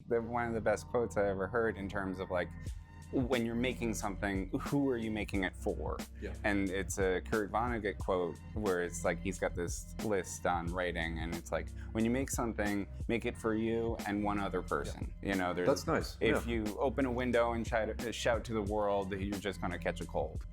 one of the best quotes I ever heard in terms of like, when you're making something, who are you making it for? Yeah. And it's a Kurt Vonnegut quote where it's like he's got this list on writing, and it's like, when you make something, make it for you and one other person. Yeah. You know, that's nice. If you open a window and try to shout to the world, you're just going to catch a cold.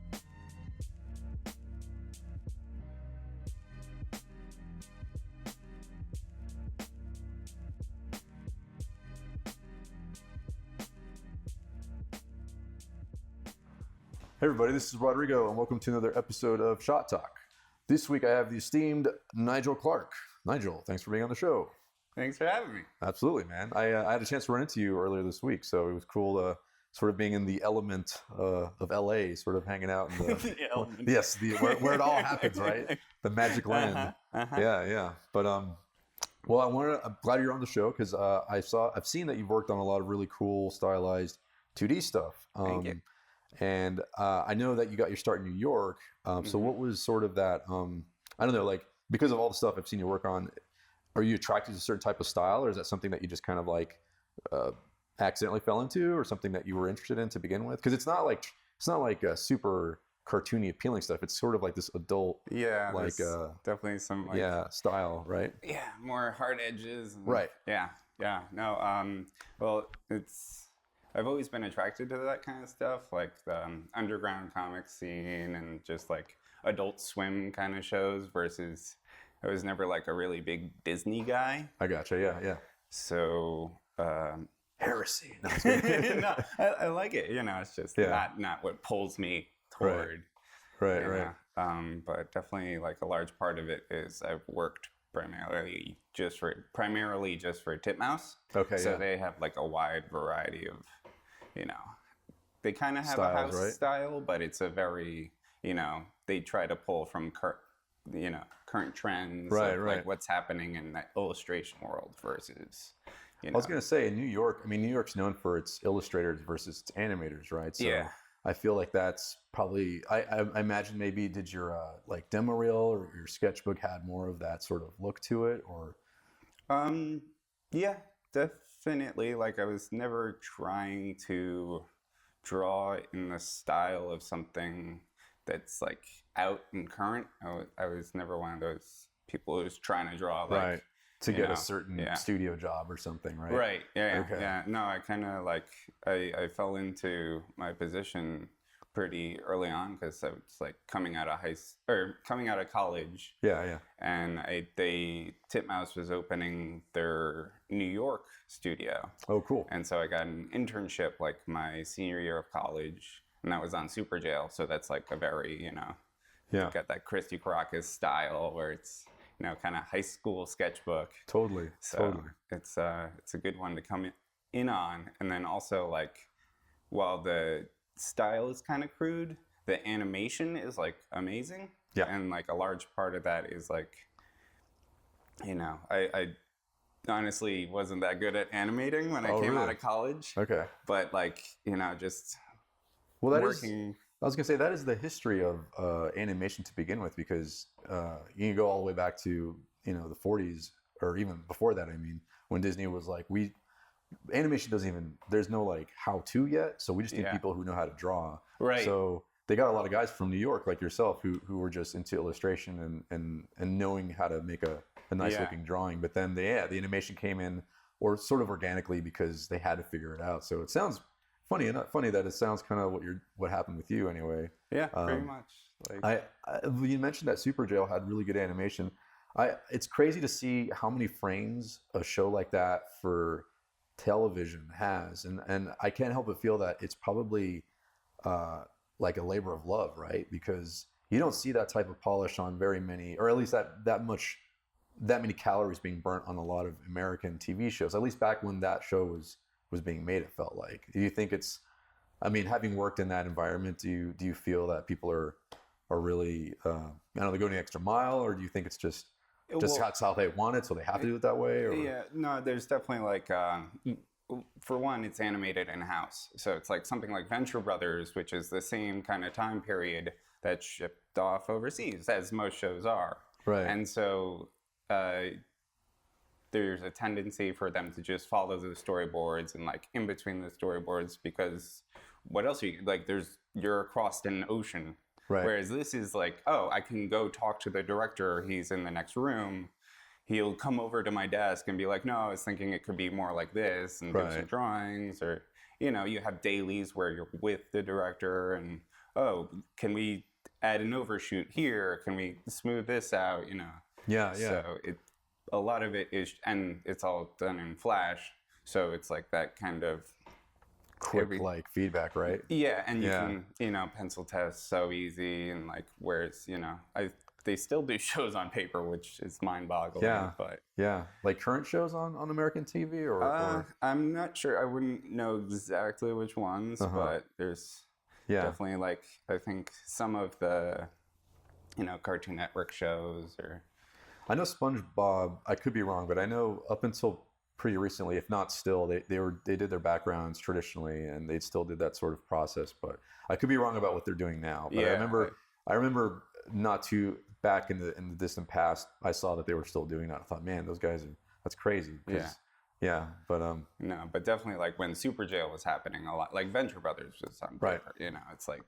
Hey everybody, this is Rodrigo, and welcome to another episode of Shot Talk. This week I have the esteemed Nigel Clark. Nigel, thanks for being on the show. Thanks for having me. Absolutely, man. I had a chance to run into you earlier this week, so it was cool sort of being in the element of LA, sort of hanging out in The element. Yes, where it all happens, right? The magic land. Yeah. But well, I'm glad you're on the show because I've seen that you've worked on a lot of really cool stylized 2D stuff. Thank you. And I know that you got your start in New York. So what was sort of that, I don't know, like, because of all the stuff I've seen you work on, are you attracted to a certain type of style, or is that something that you just kind of like accidentally fell into, or something that you were interested in to begin with? Because it's not like super cartoony appealing stuff. It's sort of like this adult, like definitely some like, style, right? Yeah, more hard edges. And, right. Yeah. No. Well, I've always been attracted to that kind of stuff, like the underground comic scene and just like Adult Swim kind of shows versus I was never like a really big Disney guy. I gotcha. Yeah. So heresy. No, no, I like it. You know, it's just not what pulls me toward. Right. But definitely like a large part of it is I've worked primarily just for Titmouse. Okay. So they have like a wide variety of, they kind of have styles, a house right? style, but it's a very, they try to pull from current trends, right. like what's happening in that illustration world versus, I was going to say in New York, New York's known for its illustrators versus its animators, right? So yeah. I feel like that's probably, I imagine maybe did your like demo reel or your sketchbook had more of that sort of look to it, or? Yeah, definitely. Like I was never trying to draw in the style of something that's like out and current. I was never one of those people who's trying to draw like, right. To get a certain studio job or something, right? Right. Yeah. Okay. Yeah. No, I kind of like I fell into my position pretty early on because I was like coming out of college. Yeah. And Titmouse was opening their New York studio. Oh, cool. And so I got an internship like my senior year of college, and that was on Superjail. So that's like a very got that Christy Caracas style where it's kind of high school sketchbook. Totally. It's a good one to come in on. And then also like, while the style is kind of crude, the animation is like amazing. Yeah. And like a large part of that is like, I honestly wasn't that good at animating when I came out of college. Okay. But like, just working. I was going to say that is the history of animation to begin with, because you can go all the way back to, the 40s or even before that. When Disney was like, animation doesn't even, there's no like how to yet. So we just need people who know how to draw. Right. So they got a lot of guys from New York like yourself who were just into illustration and knowing how to make a nice looking drawing. But then the animation came in, or sort of organically, because they had to figure it out. So it sounds funny that it sounds kind of what happened with you anyway. Yeah, pretty much. Like you mentioned that Superjail had really good animation. It's crazy to see how many frames a show like that for television has, and I can't help but feel that it's probably like a labor of love, right? Because you don't see that type of polish on very many, or at least that many calories being burnt on a lot of American TV shows. At least back when that show was being made, it felt like. Do you think it's, having worked in that environment, do you feel that people are really, they're going the extra mile, or do you think it's just that's how they want it, so they have to do it that way? Or? Yeah, no, there's definitely like, for one, it's animated in-house. So it's like something like Venture Brothers, which is the same kind of time period that's shipped off overseas, as most shows are. Right. And so there's a tendency for them to just follow the storyboards and like in between the storyboards, because what else are you like? You're across an ocean. Right. Whereas this is like, oh, I can go talk to the director. He's in the next room. He'll come over to my desk and be like, no, I was thinking it could be more like this, and give some drawings. Or, you know, you have dailies where you're with the director and, oh, can we add an overshoot here? Can we smooth this out? You know? Yeah. So a lot of it is, and it's all done in Flash. So it's like that kind of quick like feedback, right? Yeah, and you can, you know, pencil test so easy, and like, whereas, you know, they still do shows on paper, which is mind-boggling. Yeah, but like current shows on American TV, or I'm not sure. I wouldn't know exactly which ones, but there's definitely, like, I think some of the, you know, Cartoon Network shows. Or I know SpongeBob. I could be wrong, but I know up until pretty recently, if not still, they did their backgrounds traditionally, and they still did that sort of process. But I could be wrong about what they're doing now. But I remember not too back in the distant past, I saw that they were still doing that. I thought, man, those guys that's crazy. But no, but definitely, like, when Superjail was happening a lot, like Venture Brothers was on paper, you know, it's like.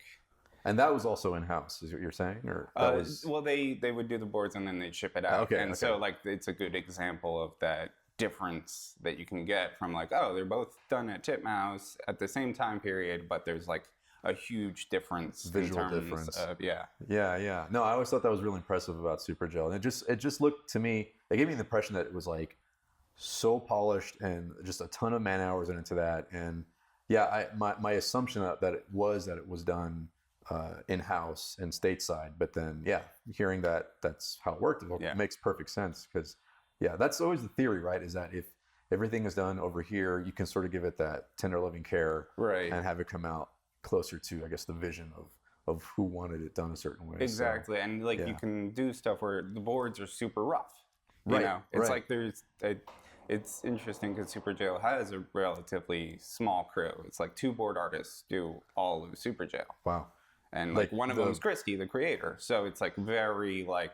And that was also in-house, is what you're saying? Or that was... Well, they would do the boards and then they'd ship it out. So, like, it's a good example of that difference that you can get from, like, oh, they're both done at Titmouse at the same time period, but there's like a huge difference, visual difference. Yeah. No, I always thought that was really impressive about Superjail, and it just looked to me, it gave me the impression that it was like so polished and just a ton of man hours into that. And my assumption that it was done in-house and stateside, but then hearing that that's how it worked, it makes perfect sense, because that's always the theory, right? Is that if everything is done over here, you can sort of give it that tender loving care, right, and have it come out closer to, I guess, the vision of who wanted it done a certain way. Exactly. So, and like, you can do stuff where the boards are super rough, you know? It's like it's interesting because Superjail has a relatively small crew. It's like 2 board artists do all of Superjail. Wow. And like one of them's Christie, the creator. So it's like very like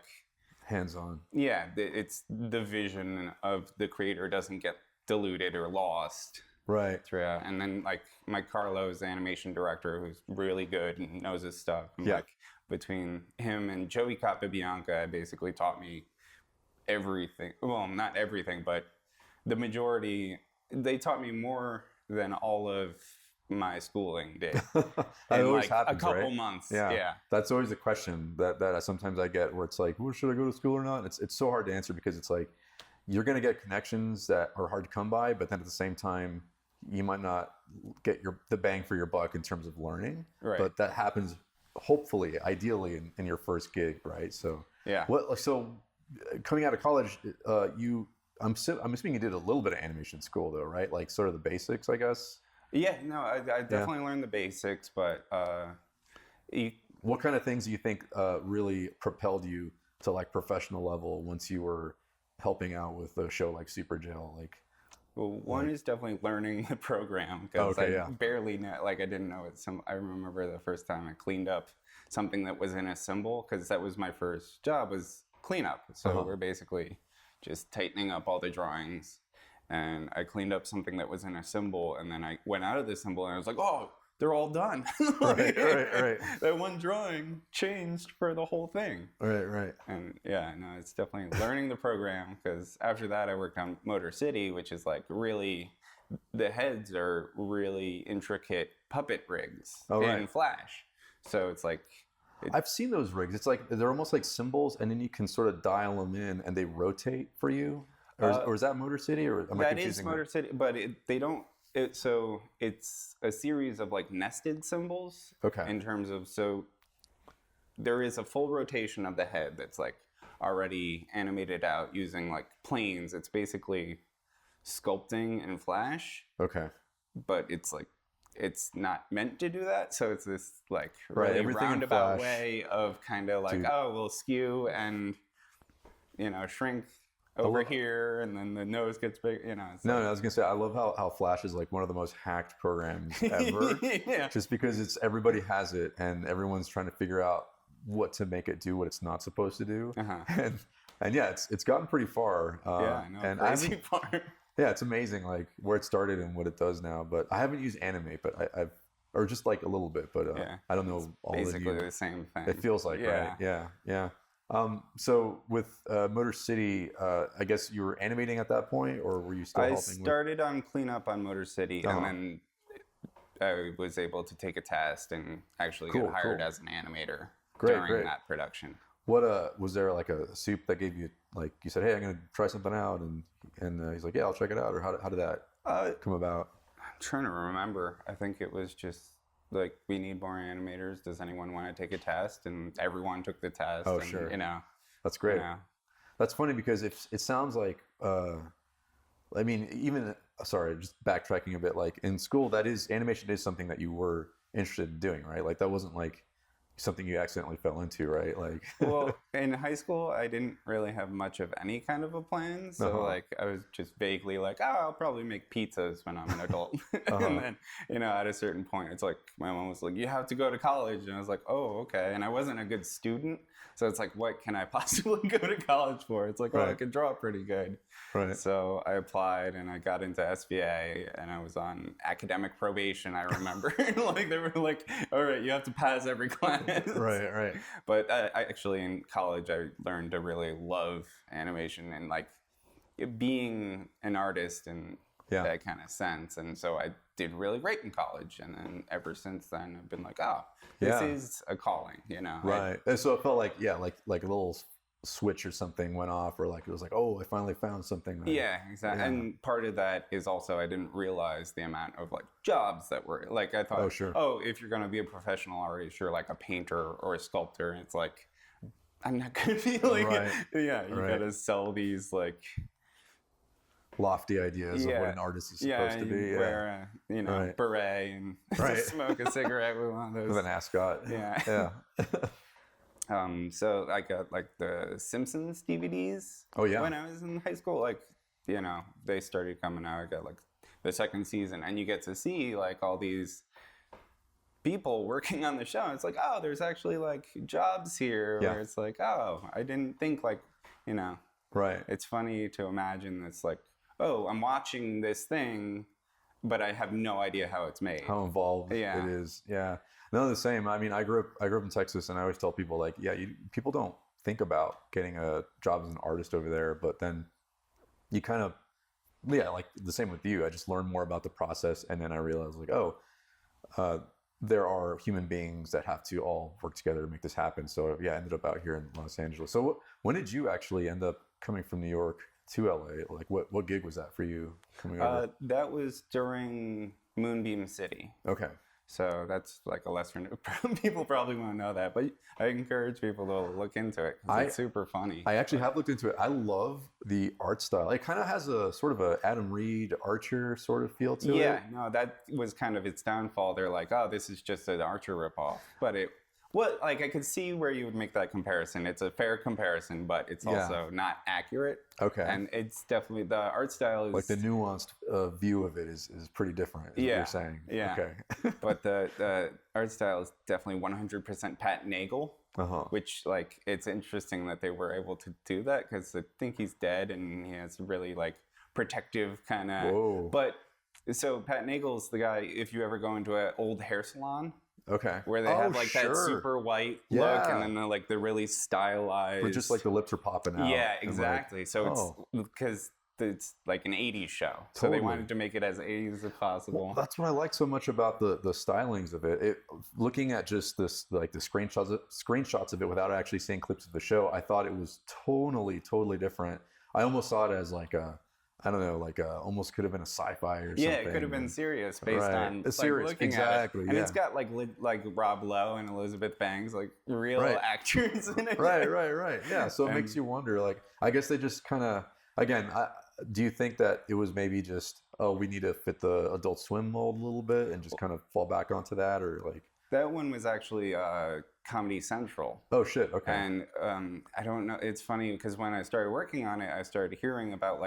hands-on. Yeah, it's the vision of the creator doesn't get diluted or lost. Right. Throughout. And then like Mike Carlo's the animation director, who's really good and knows his stuff. And like between him and Joey Capabianca, basically taught me everything. Well, not everything, but the majority. They taught me more than all of my schooling did. That always like happens, a couple right? months. Yeah. That's always the question that sometimes I get, where it's like, well, should I go to school or not? And it's so hard to answer, because it's like, you're going to get connections that are hard to come by, but then at the same time, you might not get the bang for your buck in terms of learning. Right. But that happens, hopefully, ideally, in your first gig, right? So so coming out of college, I'm assuming you did a little bit of animation school, though, right? Like sort of the basics, I guess. Yeah, no, I definitely learned the basics, but what kind of things do you think really propelled you to like professional level once you were helping out with a show like Superjail? Like, well, one is definitely learning the program, because I barely know. Like, I didn't know it. I remember the first time I cleaned up something that was in a symbol, because that was my first job, was cleanup. So we're basically just tightening up all the drawings. And I cleaned up something that was in a symbol, and then I went out of the symbol, and I was like, oh, they're all done. Right. That one drawing changed for the whole thing. Right. And it's definitely learning the program, because after that I worked on Motor City, which is like really, the heads are really intricate puppet rigs in Flash. So it's like... I've seen those rigs. It's like, they're almost like symbols, and then you can sort of dial them in, and they rotate for you. Or is that Motor City? Or am I confusing? That is Motor City, but they don't... So it's a series of like nested symbols. Okay. In terms of, so there is a full rotation of the head that's like already animated out using like planes. It's basically sculpting in Flash. Okay. But it's like, it's not meant to do that. So it's this like really roundabout way of kind of like, we'll skew and, shrink over here, and then the nose gets big, No, I was gonna say, I love how Flash is like one of the most hacked programs ever. Just because everybody has it, and everyone's trying to figure out what to make it do what it's not supposed to do. And And yeah, it's gotten pretty far. Yeah, I know, And crazy part. yeah, it's amazing like where it started and what it does now. But I haven't used animate, but I've or just like a little bit, but Yeah, I don't know all the basically new. the same thing. It feels like right. Yeah. Yeah. So with Motor City, I guess you were animating at that point, or were you still I helping? started on cleanup on Motor City, Uh-huh. and then I was able to take a test and actually Cool, get hired cool. as an animator Great, during great. that production. What was there like a soup that gave you like you said, hey, I'm gonna try something out, and he's like, yeah, I'll check it out, or how did that come about? I'm trying to remember. I think it was just like, we need more animators. Does anyone want to take a test? And everyone took the test. Oh, and, sure. You know, That's great. You know, That's funny because it sounds like, I mean, even, sorry, just backtracking a bit, like in school, animation is something that you were interested in doing, right? Like that wasn't like something you accidentally fell into, right? Like, well, in high school, I didn't really have much of any kind of a plan. So, like, I was just vaguely like, oh, I'll probably make pizzas when I'm an adult. And then, you know, at a certain point, it's like, my mom was like, you have to go to college. And I was like, oh, okay. And I wasn't a good student. So it's like, what can I possibly go to college for? It's like, well, I could draw pretty good. Right. So I applied and I got into SVA and I was on academic probation, I remember. Like, they were like, all right, you have to pass every class. Right. But I actually, in college, I learned to really love animation and like being an artist in that kind of sense. And so I did really great in college. And then ever since then, I've been like, oh, this is a calling, you know? Right. And so it felt like, like a little switch or something went off, or like it was like, oh, I finally found something. Yeah, exactly. Yeah. And part of that is also I didn't realize the amount of like jobs that were like, I thought, if you're going to be a professional artist, you're like a painter or a sculptor. And it's like, I'm not going to be like, you got to sell these like lofty ideas of what an artist is supposed to be. Wear a beret and smoke a cigarette with one of those. With an ascot. Yeah. So I got like the Simpsons DVDs. Oh yeah. When I was in high school, like, you know, they started coming out. I got like the second season, and you get to see like all these people working on the show. It's like, oh, there's actually like jobs here. Where it's like, oh, I didn't think like, you know. Right. It's funny to imagine it's like, oh, I'm watching this thing, but I have no idea how it's made. How involved it is. Yeah. No, the same. I mean, I grew up in Texas, and I always tell people like, people don't think about getting a job as an artist over there, but then you kind of, like the same with you. I just learned more about the process, and then I realized like, there are human beings that have to all work together to make this happen. So I ended up out here in Los Angeles. So when did you actually end up coming from New York to LA? Like what gig was that for you coming over? That was during Moonbeam City. Okay. So that's like a lesser known. People probably won't know that, but I encourage people to look into it because it's super funny. I actually have looked into it. I love the art style. It kind of has a sort of a Adam Reed Archer sort of feel to it. Yeah, no, that was kind of its downfall. They're like, oh, this is just an Archer ripoff. But I could see where you would make that comparison. It's a fair comparison, but it's also not accurate. Okay. And it's definitely, the art style is... Like the nuanced view of it is pretty different, is what you're saying. Yeah. Okay. But the art style is definitely 100% Pat Nagel, which, like, it's interesting that they were able to do that because I think he's dead and he has really, like, protective kind of... Whoa. But, so Pat Nagel's the guy, if you ever go into an old hair salon... Okay. Where they have like that super white look, and then the really stylized. But just like the lips are popping out. Yeah, exactly. Like, so it's because it's like an 80s show. So they wanted to make it as 80s as possible. Well, that's what I like so much about the stylings of it. Looking at just this, like the screenshots of it without actually seeing clips of the show, I thought it was totally different. I almost saw it as like I don't know, like almost could have been a sci-fi or something. Yeah, it could have been serious based on serious, looking at it. And it's got like Rob Lowe and Elizabeth Banks, like real actors in it. Right. Yeah, so it makes you wonder. Like, I guess they just kind of, again, do you think that it was maybe just, we need to fit the Adult Swim mold a little bit and just kind of fall back onto that, or like? That one was actually Comedy Central. Oh shit! Okay. And I don't know. It's funny because when I started working on it, I started hearing about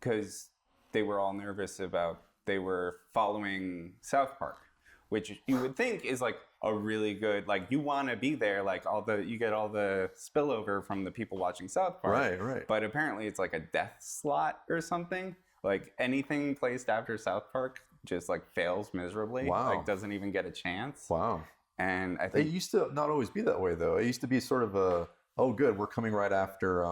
because they were all nervous about they were following South Park, which you would think is like a really good, like you want to be there, like you get all the spillover from the people watching South Park. Right. But apparently it's like a death slot or something. Like anything placed after South Park just like fails miserably. Wow. Like doesn't even get a chance. Wow. And I It think used to not always be that way, though. It used to be sort of a, oh, good, we're coming right after.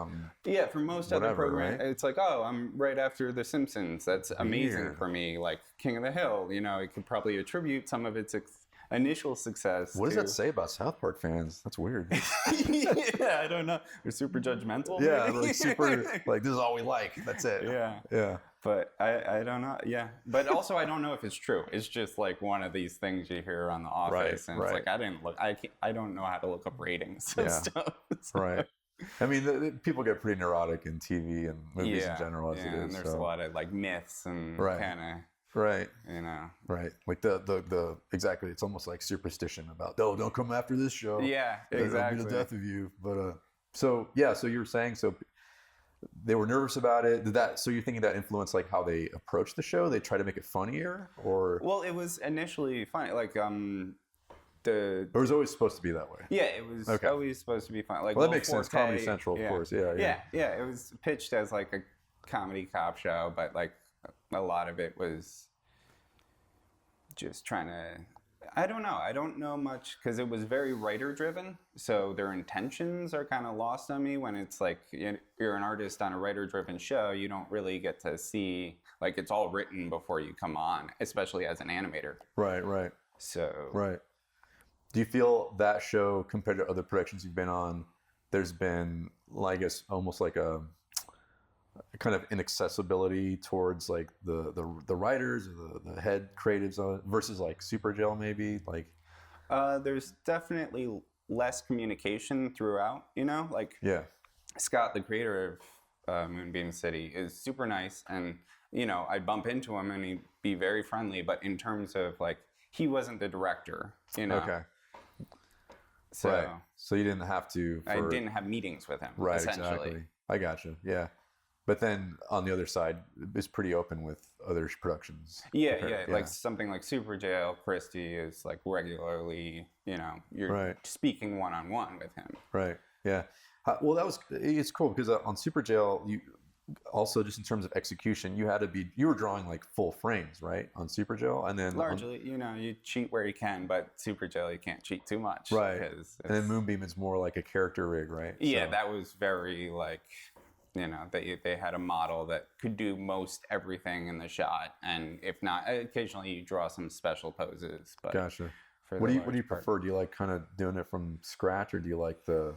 yeah, for most other whatever, programs, right? it's like, oh, I'm right after The Simpsons. That's amazing Weird. for me. Like King of the Hill, you know, it could probably attribute some of its initial success. What does to... that say about South Park fans? That's weird. Yeah, I don't know. They're super judgmental. Yeah, maybe? like super, like, this is all we like. That's it. Yeah. Yeah. But I don't know. Yeah. But also, I don't know if it's true. It's just like one of these things you hear on The Office. Right, and it's right. like, I don't know how to look up ratings and Yeah. stuff. So- Right. I mean, people get pretty neurotic in TV and movies in general as it is. and there's a lot of like myths and Right. kind of, Right. you know. Right. Like the exactly. It's almost like superstition about, oh, don't come after this show. Yeah, It'll exactly. be the death of you. But so you were saying, so they were nervous about it. So you're thinking that influenced like how they approach the show? They try to make it funnier, or Well, it was initially funny. Like or it was always supposed to be that way? yeah, it was Okay. always supposed to be fun. Like Well, that Will makes sense. Forte, Comedy Central, of course. Yeah. Yeah. It was pitched as like a comedy cop show, but like a lot of it was just trying to. I don't know. I don't know much because it was very writer driven. So their intentions are kind of lost on me when it's like you're an artist on a writer driven show. You don't really get to see, like, it's all written before you come on, especially as an animator. Right. So Right. Do you feel that show compared to other productions you've been on, there's been, I guess, almost like a kind of inaccessibility towards like the writers or the head creatives versus like Superjail maybe? Like, there's definitely less communication throughout, you know? Like yeah. Scott, the creator of Moonbeam City, is super nice. And, you know, I'd bump into him and he'd be very friendly. But in terms of like, he wasn't the director, you know? Okay. So Right. So you didn't have to. I didn't have meetings with him, Right. essentially. Exactly. I gotcha. Yeah. But then on the other side, it's pretty open with other productions. Yeah. Like something like Superjail, Christie is like regularly, you know, you're Right. speaking one-on-one with him. Right. Yeah. Well, it's cool because on Superjail, you also, just in terms of execution, you were drawing like full frames, right, on Superjail, and then Largely, you know, you cheat where you can, but Superjail, you can't cheat too much. Right. Because and then Moonbeam is more like a character rig, right? yeah, So- that was very like, you know, they had a model that could do most everything in the shot, and if not, occasionally you draw some special poses. But Gotcha. for What the do you large part- prefer? Do you like kind of doing it from scratch, or do you like the?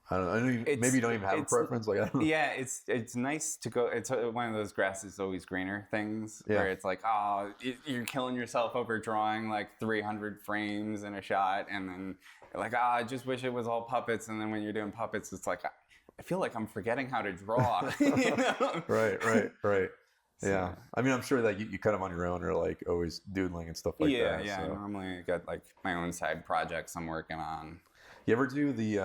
I don't know. Maybe you don't even have a preference. Like, I don't know. Yeah, it's nice to go. It's one of those grass is always greener things where it's like, oh, you're killing yourself over drawing like 300 frames in a shot, and then you're like, I just wish it was all puppets. And then when you're doing puppets, it's like, I feel like I'm forgetting how to draw. You know? Right. So- Yeah. I mean, I'm sure that you kind of on your own are like always doodling and stuff like that. Yeah. So. Normally I got like my own side projects I'm working on. You ever do the?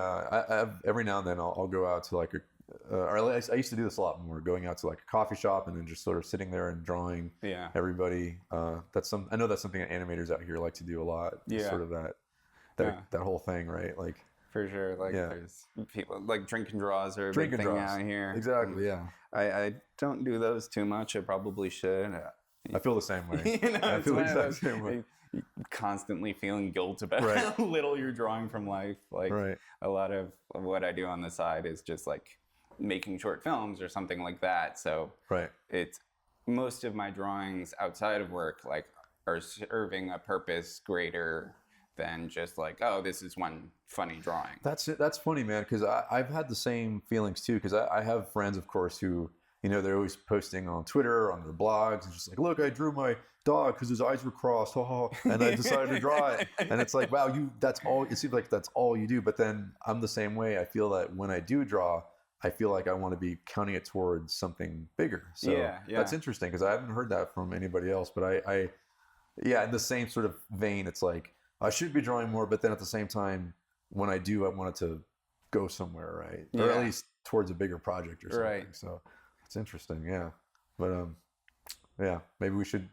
Every now and then I'll go out to like or at least I used to do this a lot more, going out to like a coffee shop and then just sort of sitting there and drawing Yeah. everybody. I know that's something that animators out here like to do a lot. Yeah. Sort of that whole thing, right? Like For sure. Like there's people like drink and draws are a drink big and thing draws. out here. Exactly. Yeah. I don't do those too much. I probably should. I feel the same way. You know, I it's feel one the of exact those, same way. like, constantly feeling guilt about Right. how little you're drawing from life. Like Right. a lot of what I do on the side is just like making short films or something like that. So Right. it's most of my drawings outside of work like are serving a purpose greater than just like, oh, this is one funny drawing. That's it. That's funny, man, because I've had the same feelings too. Because I have friends, of course, who, you know, they're always posting on Twitter, on their blogs, and just like, look, I drew my dog because his eyes were crossed, and I decided to draw it. And it's like, wow, that's all. It seems like that's all you do. But then I'm the same way. I feel that when I do draw, I feel like I want to be counting it towards something bigger. So Yeah. that's interesting because I haven't heard that from anybody else. But in the same sort of vein, it's like I should be drawing more, but then at the same time, when I do, I want it to go somewhere, right? Or at Yeah. least towards a bigger project or something. Right. So it's interesting, yeah. But maybe we should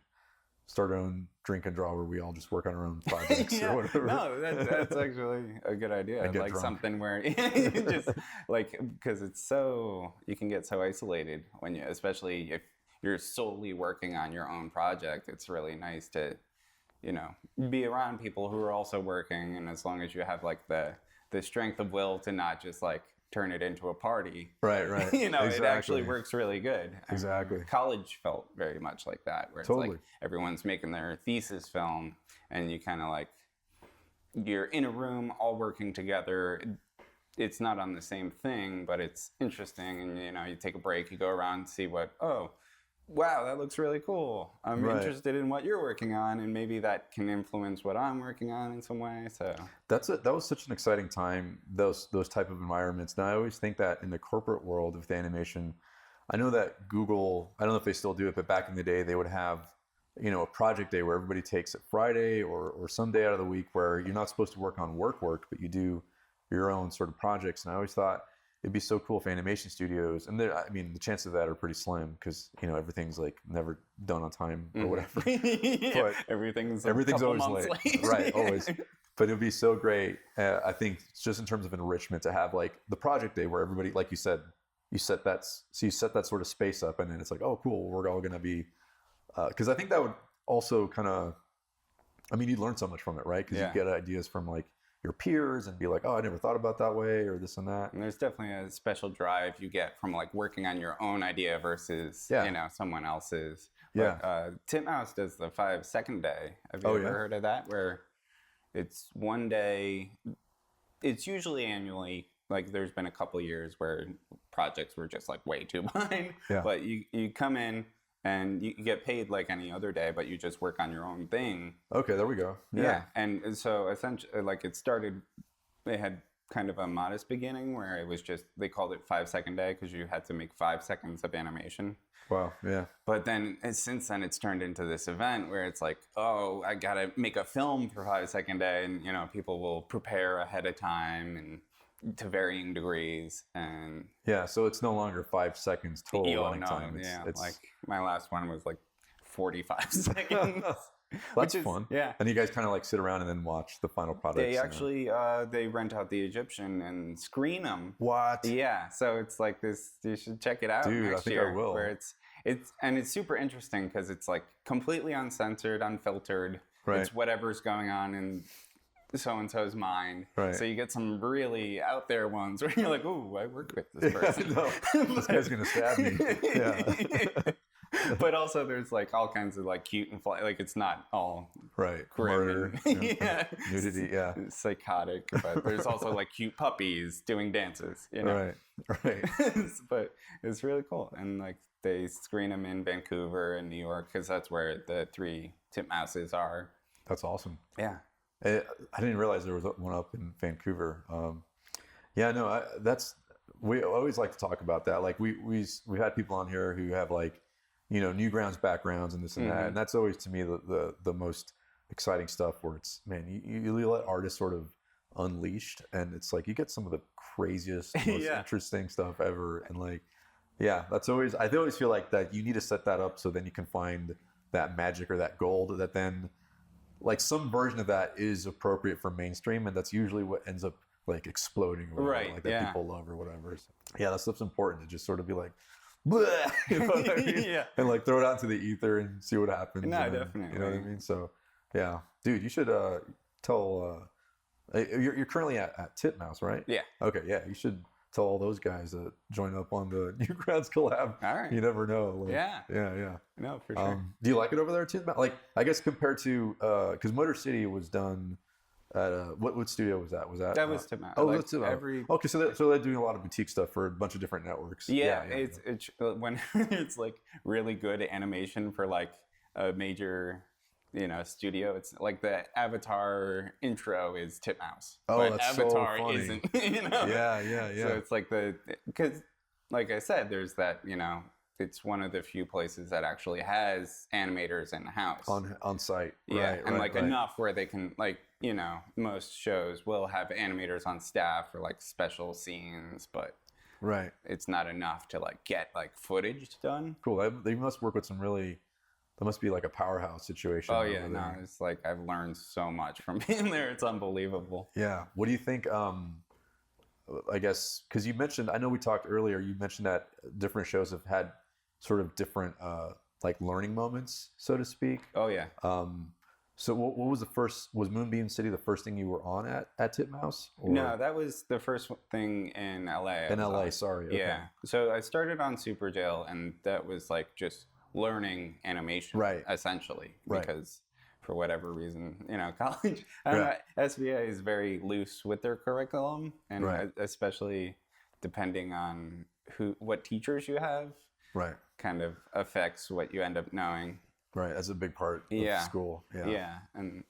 start our own drink and draw where we all just work on our own projects or whatever. No, that's actually a good idea. And get Like drunk. something where you just like, because it's so, you can get so isolated when you, especially if you're solely working on your own project. It's really nice to, you know, be around people who are also working, and as long as you have like the strength of will to not just like turn it into a party. Right. You know, Exactly. it actually works really good. Exactly. College felt very much like that, where it's Totally. like everyone's making their thesis film, and you kind of like, you're in a room all working together. It's not on the same thing, but it's interesting. And, you know, you take a break, you go around and see what, oh, wow, that looks really cool. I'm Right. interested in what you're working on, and maybe that can influence what I'm working on in some way. So That was such an exciting time, those type of environments. Now I always think that in the corporate world with animation, I know that Google, I don't know if they still do it, but back in the day they would have, you know, a project day where everybody takes a Friday or some day out of the week where you're not supposed to work on work, but you do your own sort of projects. And I always thought it'd be so cool if animation studios, and I mean, the chances of that are pretty slim because, you know, everything's like never done on time or whatever. Yeah, But everything's always months late. Right, always. But it'd be so great. I think just in terms of enrichment to have like the project day where everybody, like you said, you set that sort of space up, and then it's like, oh, cool, we're all going to be, because I think that would also kind of, I mean, you'd learn so much from it, right? Because you get ideas from like your peers and be like, oh, I never thought about that way, or this and that. And there's definitely a special drive you get from like working on your own idea versus, you know, someone else's. But, Titmouse does the 5-second day. Have you ever heard of that? Where it's one day, it's usually annually. Like there's been a couple years where projects were just like way too behind. Yeah. But you come in and you get paid like any other day, but you just work on your own thing. Okay, there we go. Yeah. And so essentially, like it started, they had kind of a modest beginning where it was just, they called it 5-second day because you had to make 5 seconds of animation. Wow, yeah. But then since then it's turned into this event where it's like, oh, I got to make a film for 5-second day. And, you know, people will prepare ahead of time and to varying degrees. And yeah, so it's no longer 5 seconds total running time. It's like my last one was like 45 seconds. That's fun. Yeah. And you guys kind of like sit around and then watch the final product. They actually, they rent out the Egyptian and screen them. What? Yeah. So it's like this, you should check it out. Dude, next I think year, I will. Where it's super interesting because it's like completely uncensored, unfiltered. Right. It's whatever's going on in so-and-so's mind. Right. So you get some really out there ones where you're like, ooh, I work with this person. No, this guy's going to stab me. Yeah. But also there's like all kinds of like cute and like it's not all right grim murder, and, nudity, psychotic, but there's also like cute puppies doing dances, you know. Right. But it's really cool, and like they screen them in Vancouver and New York because that's where the 3 Titmouses are. That's awesome. Yeah. I didn't realize there was one up in Vancouver. We always like to talk about that. Like we've had people on here who have like, you know, Newgrounds backgrounds and this and that, and that's always to me the most exciting stuff. Where it's, man, you let artists sort of unleashed, and it's like you get some of the craziest, most interesting stuff ever. And like, yeah, that's always, I always feel like that you need to set that up so then you can find that magic or that gold that then, like, some version of that is appropriate for mainstream, and that's usually what ends up like exploding, or whatever, right? Like that people love or whatever. So, yeah, that stuff's important to just sort of be like, bleh, you know what I mean? And like throw it out into the ether and see what happens. No, then, definitely. You know what I mean? So, yeah, dude, you should tell. You're currently at Titmouse, right? Yeah. Okay, yeah, you should tell all those guys to join up on the Newgrounds collab. All right. You never know. Like, yeah. No, for sure. Do you like it over there at Titmouse? Like, I guess compared to because Motor City was done at what studio was that? Was that was Titmouse. Oh, like that's Titmouse. Okay, so they're doing a lot of boutique stuff for a bunch of different networks. It's when it's like really good animation for like a major, you know, studio. It's like the Avatar intro is Titmouse. Oh, but that's Avatar so funny. Isn't, you know? Yeah. So it's like because like I said, there's that, you know, it's one of the few places that actually has animators in the house. On site. Yeah, right, and right, like right. enough where they can, like, you know, most shows will have animators on staff for like special scenes, but right, it's not enough to like get like footage done. Cool. They must work with some really that must be like a powerhouse situation. Oh yeah, over no, there. it's like I've learned so much from being there. It's unbelievable. Yeah. What do you think? I guess because you mentioned, I know we talked earlier. You mentioned that different shows have had sort of different like learning moments, so to speak. Oh yeah. So what was the first? Was Moonbeam City the first thing you were on at Titmouse? Or? No, that was the first thing in LA. In LA, sorry. Okay. Yeah. So I started on Superjail, and that was like just learning animation, Right. essentially, Right. because for whatever reason, college, I don't know, SVA is very loose with their curriculum, and Right. especially depending on what teachers you have, Right. kind of affects what you end up knowing. Right. That's a big part of Yeah. school. Yeah. Yeah, and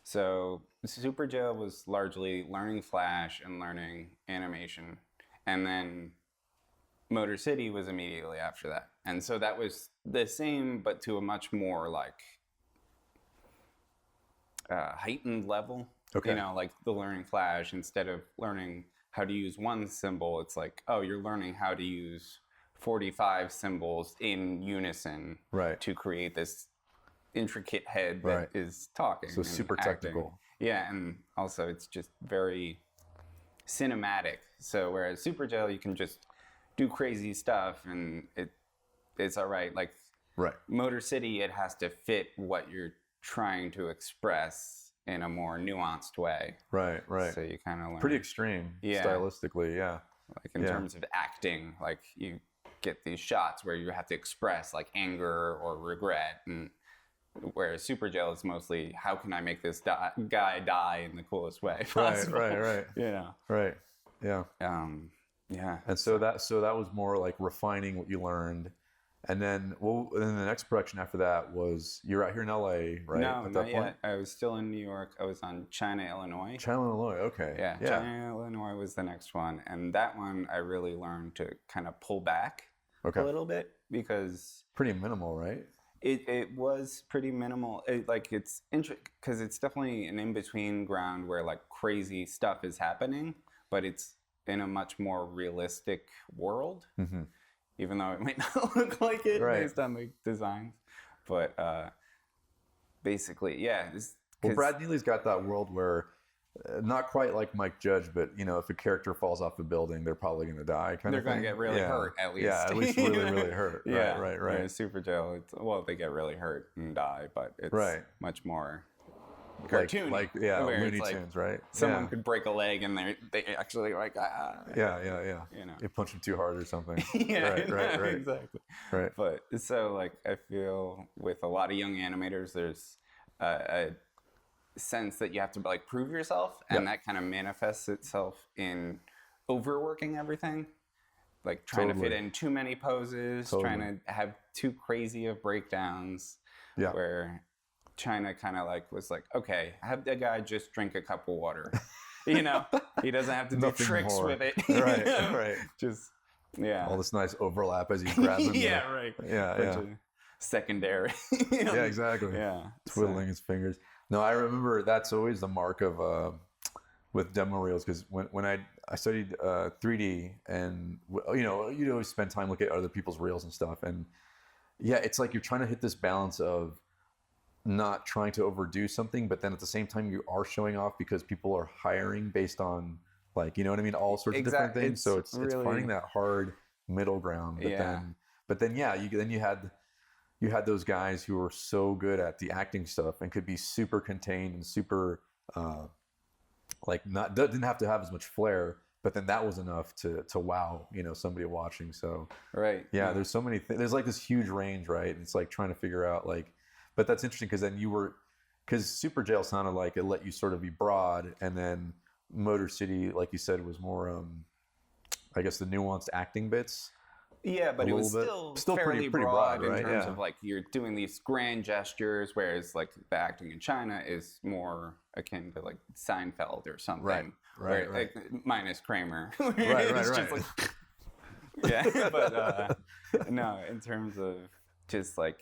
so Superjail was largely learning Flash and learning animation, and then Motor City was immediately after that, and so that was the same, but to a much more like heightened level. Okay. Like the learning Flash, instead of learning how to use one symbol, it's like, oh, you're learning how to use 45 symbols in unison Right. to create this intricate head that Right. is talking. So and super acting. technical. Yeah, and also it's just very cinematic. So whereas Superjail, you can just do crazy stuff and it's all right. Like Right. Motor City, it has to fit what you're trying to express in a more nuanced way. Right. Right. So you kind of learn. Pretty extreme. Yeah. Stylistically. Yeah. Like in terms of acting, like you get these shots where you have to express like anger or regret, and whereas Superjail is mostly how can I make this guy die in the coolest way possible. Right. Right. Yeah. Yeah. And so that was more like refining what you learned. And then then the next production after that was you're out here in LA, right? No, at that not point? yet. I was still in New York. I was on China, Illinois. China, Illinois. Okay. Yeah, China, Illinois was the next one. And that one I really learned to kind of pull back Okay. a little bit because Pretty minimal, right? it was pretty minimal. It's because it's definitely an in-between ground where like crazy stuff is happening, but it's in a much more realistic world. Mm-hmm. Even though it might not look like it Right. based on the designs. But basically, yeah. Well, Brad Neely's got that world where, not quite like Mike Judge, but if a character falls off a building, they're probably going to die. They're going to get really hurt, at least. Yeah, at least really hurt. Yeah, Right. Yeah, Superjail, they get really hurt and die, but it's much more cartoony. Like where Looney it's Tunes, right? Someone could break a leg and they actually like, Yeah. You punch them too hard or something. Yeah, right. Exactly. Right. But so like I feel with a lot of young animators, there's a sense that you have to like prove yourself, and that kind of manifests itself in overworking everything, like trying to fit in too many poses, trying to have too crazy of breakdowns. Yeah. Where China kind of like was like, okay, have the guy just drink a cup of water. He doesn't have to do tricks with it. Right. Just all this nice overlap as he's grabbing. Right. Yeah. Secondary. Yeah, exactly. Yeah. Twiddling his fingers. No, I remember that's always the mark of with demo reels, because when I studied 3D, and you'd always spend time looking at other people's reels and stuff, and yeah, it's like you're trying to hit this balance of not trying to overdo something, but then at the same time you are showing off because people are hiring based on like, you know what I mean, all sorts of different things. So it's finding that hard middle ground. But then you had those guys who were so good at the acting stuff and could be super contained and super didn't have to have as much flair, but then that was enough to wow somebody watching. So there's so many things. There's like this huge range, right? And it's like trying to figure out like. But that's interesting because then because Superjail sounded like it let you sort of be broad, and then Motor City, like you said, was more, I guess, the nuanced acting bits. Yeah, but it was still fairly pretty broad, in right? terms of like you're doing these grand gestures, whereas like the acting in China is more akin to like Seinfeld or something, right. Like, minus Kramer. Right. Yeah, but no, in terms of just like.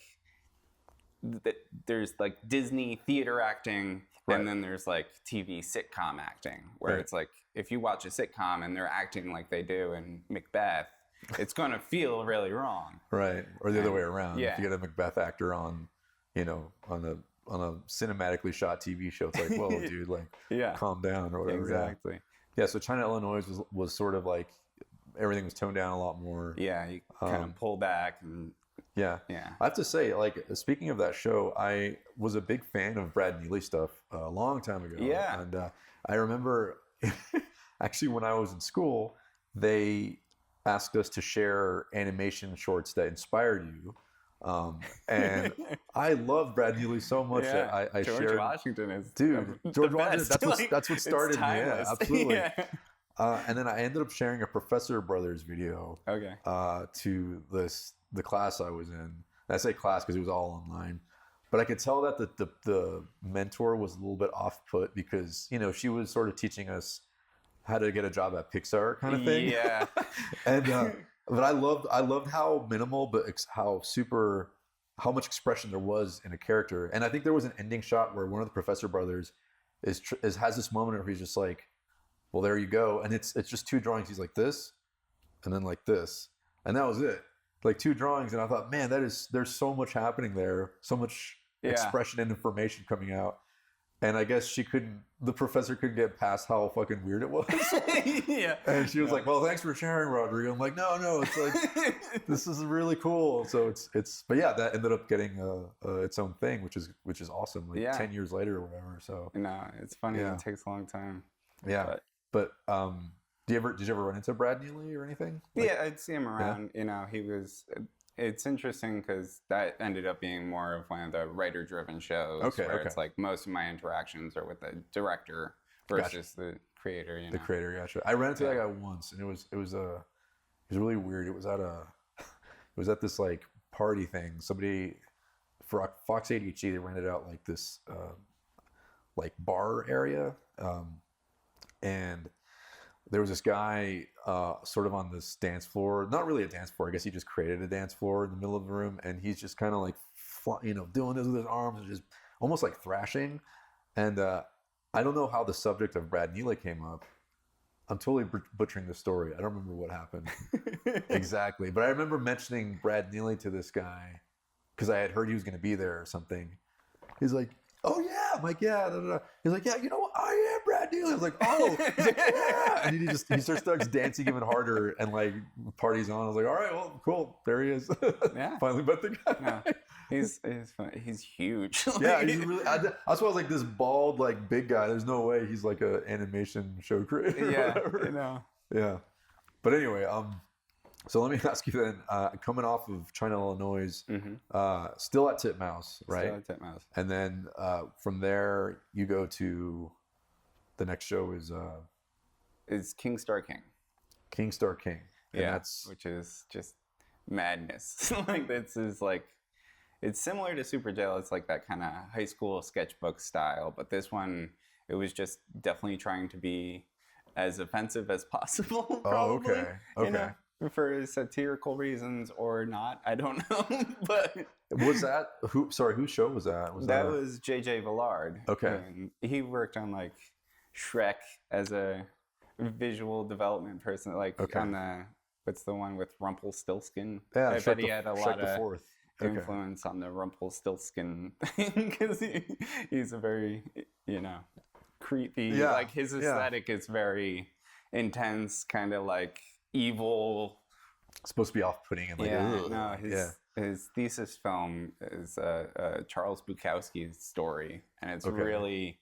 There's like Disney theater acting, and then there's like TV sitcom acting, where it's like if you watch a sitcom and they're acting like they do in Macbeth, it's going to feel really wrong. Right. Or the other way around. Yeah. If you get a Macbeth actor on you know, on a cinematically shot TV show. It's like, whoa, dude, like, Yeah, calm down or whatever. exactly. Yeah. So China, Illinois was sort of like everything was toned down a lot more. Yeah, you kind of pull back and Yeah. yeah. I have to say, like, speaking of that show, I was a big fan of Brad Neely stuff a long time ago. Yeah. And I remember actually when I was in school, they asked us to share animation shorts that inspired you. And I love Brad Neely so much that I George shared. Washington is Dude, the George Washington, best. that's what started me. Yeah, timeless. absolutely. Yeah. And then I ended up sharing a Professor Brothers video Okay. to the class I was in. And I say class because it was all online. But I could tell that the mentor was a little bit off put because, you know, she was sort of teaching us how to get a job at Pixar kind of thing. Yeah. And but I loved how minimal, but how much expression there was in a character. And I think there was an ending shot where one of the Professor Brothers has this moment where he's just like, well, there you go. And it's just two drawings. He's like this, and then like this. And that was it. Like two drawings. And I thought, man, there's so much happening there. So much expression and information coming out. And I guess the professor couldn't get past how fucking weird it was. Yeah. And she was like, well, thanks for sharing, Rodrigo. I'm like, no, it's like, this is really cool. So but yeah, that ended up getting its own thing, which is awesome. Like 10 years later or whatever. So No, it's funny. Yeah. It takes a long time. Yeah. But did you ever run into Brad Neely or anything? Like, Yeah, I'd see him around. You know, it's interesting because that ended up being more of one of the writer-driven shows. Okay, where okay. it's like most of my interactions are with the director versus the creator. You know? The creator, gotcha. I ran into that guy once, and it was really weird. It was at this like party thing. Somebody for Fox ADHD, they rented out like this like bar area, and there was this guy sort of on this dance floor, not really a dance floor. I guess he just created a dance floor in the middle of the room, and he's just kind of like, doing this with his arms and just almost like thrashing. And I don't know how the subject of Brad Neely came up. I'm totally butchering the story. I don't remember what happened exactly, but I remember mentioning Brad Neely to this guy because I had heard he was going to be there or something. He's like, oh yeah. I'm like, yeah. Da, da, da. He's like, yeah, you know what? I am Brad Neely. I was like, oh. He's like, yeah. And he starts dancing even harder and like parties on. I was like, all right, well, cool. There he is. Yeah. Finally met the guy. No, he's funny. He's huge. Yeah, he's really. That's why I was like, this bald, like big guy. There's no way he's like an animation show creator. Or Yeah, whatever. you know. Yeah. But anyway, so let me ask you then, coming off of China, Illinois, still at Titmouse, right? Still at Titmouse. And then from there, you go to the next show is It's King Star King. King Star King. And Yeah, that's which is just madness. Like this is like, it's similar to Superjail. It's like that kind of high school sketchbook style, but this one, it was just definitely trying to be as offensive as possible. Probably, okay. Okay. You know, for satirical reasons or not, I don't know. But Was that whose show was that? that was J.J. Villard. Okay. And he worked on like Shrek as a visual development person, like on the, what's the one with Rumpelstiltskin? Yeah, I bet he had a lot of fourth. influence on the Rumpelstiltskin thing because he's a very, creepy. Yeah, Like his aesthetic is very intense, kind of like evil. It's supposed to be off-putting and like, ugh. No, his thesis film is Charles Bukowski's story, and it's really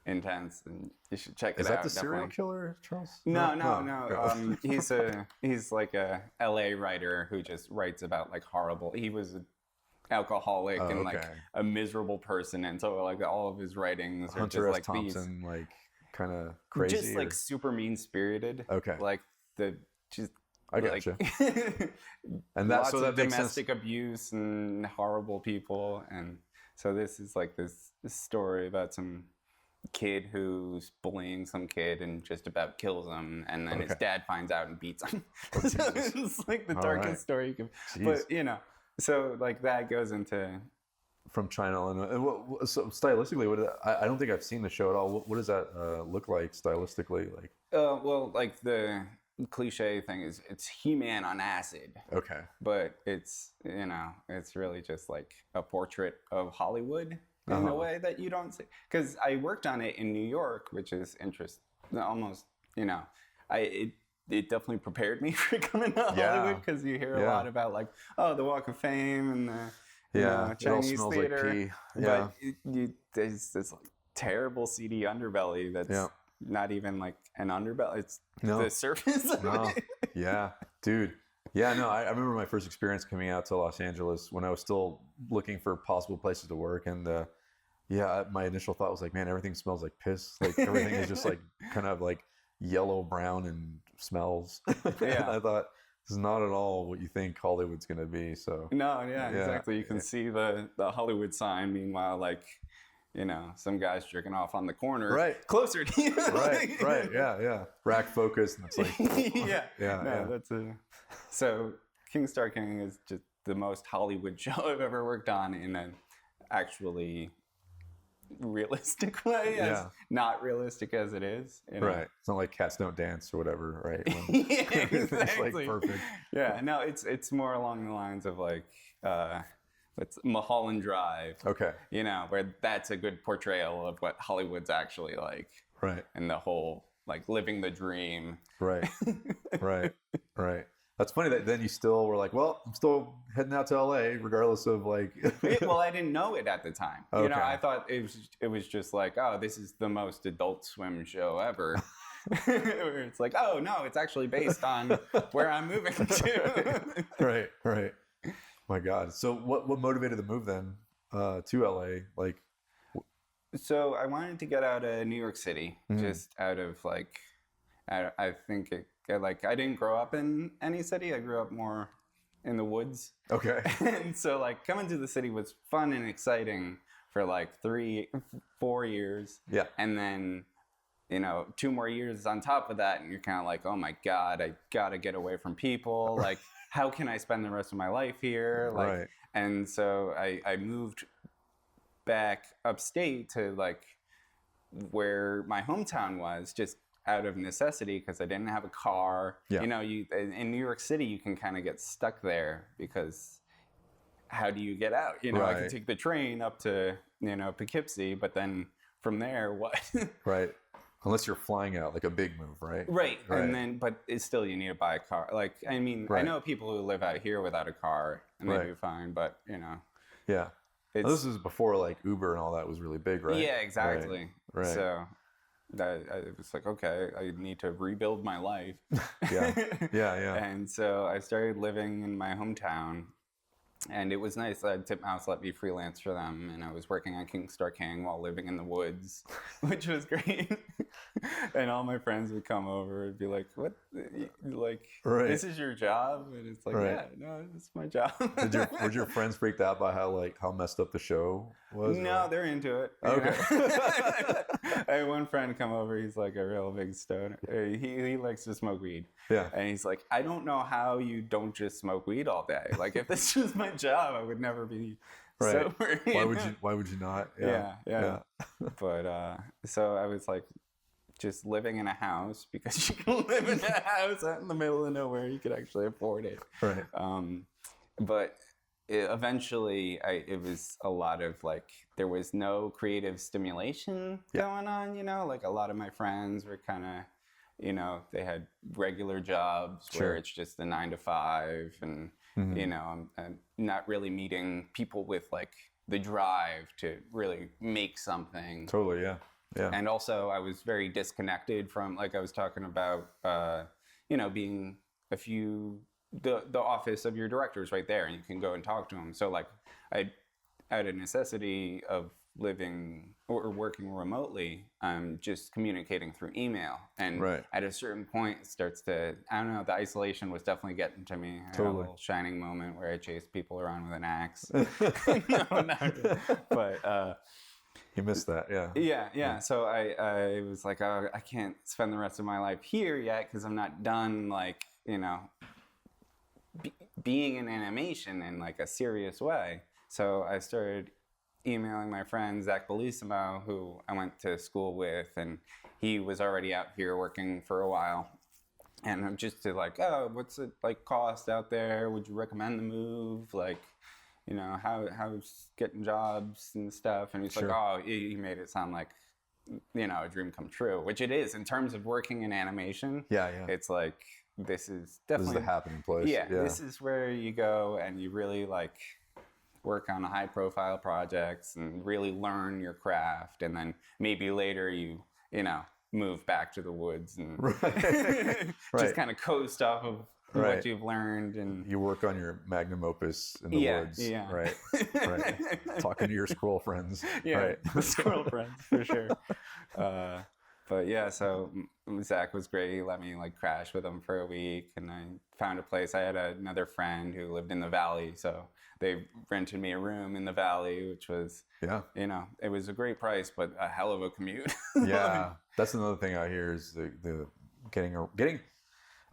intense, and you should check it out. Is that the definitely. serial killer, Charles? No. He's like a LA writer who just writes about like horrible. He was an alcoholic and like a miserable person, and so like all of his writings are Hunter just S. like Thompson, like kind of crazy, just like super mean spirited. Okay, like just. I gotcha. And lots of domestic abuse and horrible people, and so this is like this story about some kid who's bullying some kid and just about kills him, and then his dad finds out and beats him. So it's like the darkest story you can. Jeez. But so like that goes into from China, Illinois. So stylistically, I don't think I've seen the show at all. What does that look like stylistically? Like, well, like the cliche thing is it's He-Man on acid, Okay. but it's it's really just like a portrait of Hollywood in a way that you don't see. Because I worked on it in New York, which is interesting. Almost, it definitely prepared me for coming to Hollywood because you hear a lot about like, oh, the Walk of Fame and the Chinese it all smells theater. like pee. Yeah. But there's this like, terrible, seedy underbelly that's not even like an underbelly. It's the surface of it. Yeah, dude. Yeah, no, I remember my first experience coming out to Los Angeles when I was still looking for possible places to work. And my initial thought was like, man, everything smells like piss. Like everything is just like kind of like yellow, brown, and smells. And I thought, this is not at all what you think Hollywood's going to be. So exactly. You can see the Hollywood sign. Meanwhile, like, some guys jerking off on the corner, closer to you. right. Yeah. Rack focus, and it's like, that's So King Star King is just the most Hollywood show I've ever worked on in an actually realistic way, as not realistic as it is. Right. It's not like Cats Don't Dance or whatever, right? Exactly. It's like perfect. Yeah. No, it's more along the lines of like it's Mulholland Drive. Okay. Where that's a good portrayal of what Hollywood's actually like. Right. And the whole like living the dream. Right. Right. That's funny that then you still were like, well, I'm still heading out to LA regardless of like. Well, I didn't know it at the time. Okay. I thought it was just like, oh, this is the most Adult Swim show ever. Where it's like, oh no, it's actually based on where I'm moving to. Right. My God. So what motivated the move then to LA? Like, so I wanted to get out of New York City, just out of like, I think I didn't grow up in any city. I grew up more in the woods. Okay. And so like coming to the city was fun and exciting for like 3-4 years. Yeah. And then 2 more years on top of that, and you're kind of like, oh my God, I gotta get away from people. Like, how can I spend the rest of my life here? Like, right. And so I moved back upstate to like where my hometown was, just out of necessity because I didn't have a car. Yeah. In New York City, you can kind of get stuck there because how do you get out? I Right. could take the train up to Poughkeepsie, but then from there, what? Right. Unless you're flying out, like a big move, right? Right. And then, but it's still, you need to buy a car. Like, I mean, I know people who live out here without a car and they do fine, but Yeah. Well, this is before like Uber and all that was really big, right? Yeah, exactly. Right. So I was like, okay, I need to rebuild my life. Yeah. And so I started living in my hometown. And it was nice that Titmouse let me freelance for them, and I was working on King Star King while living in the woods, which was great. And all my friends would come over and be like, "What? Like, this is your job?" And it's like, "Yeah, no, it's my job." Were your friends freaked out by how messed up the show was? No, they're into it. Okay. I had one friend come over. He's like a real big stoner. He likes to smoke weed. Yeah. And he's like, I don't know how you don't just smoke weed all day. Like, if this was my job, I would never be sober. Why would you not? Yeah. But so I was like, just living in a house, because you can live in a house out in the middle of nowhere. You could actually afford it. Right. But eventually, it was a lot of like, there was no creative stimulation going on. Like a lot of my friends were kind of, they had regular jobs where it's just a 9 to 5, and I'm not really meeting people with like the drive to really make something. Totally, yeah. And also, I was very disconnected from, like I was talking about, being the office of your directors right there, and you can go and talk to them. So like, I out of necessity of living or working remotely, just communicating through email. And at a certain point, it starts to, I don't know, the isolation was definitely getting to me. I had a little shining moment where I chased people around with an axe. No, not really. But you missed that, yeah. So I was like, oh, I can't spend the rest of my life here yet because I'm not done, like, being in animation in like a serious way. So I started emailing my friend Zach Bellissimo, who I went to school with, and he was already out here working for a while. And I'm just to like, oh, what's it like cost out there? Would you recommend the move? Like, you know, how's getting jobs and stuff? And he's like, oh, he made it sound like, you know, a dream come true, which it is in terms of working in animation. Yeah. It's like, this is definitely the happening place. Yeah, this is where you go and you really like work on high profile projects and really learn your craft. And then maybe later you know, move back to the woods and just kind of coast off of what you've learned, and you work on your magnum opus in the woods, right? Talking to your squirrel friends, squirrel friends for sure. But yeah, so Zach was great. He let me like crash with him for a week, and I found a place. I had another friend who lived in the valley, so they rented me a room in the valley, which was you know, it was a great price, but a hell of a commute. That's another thing I hear is the getting.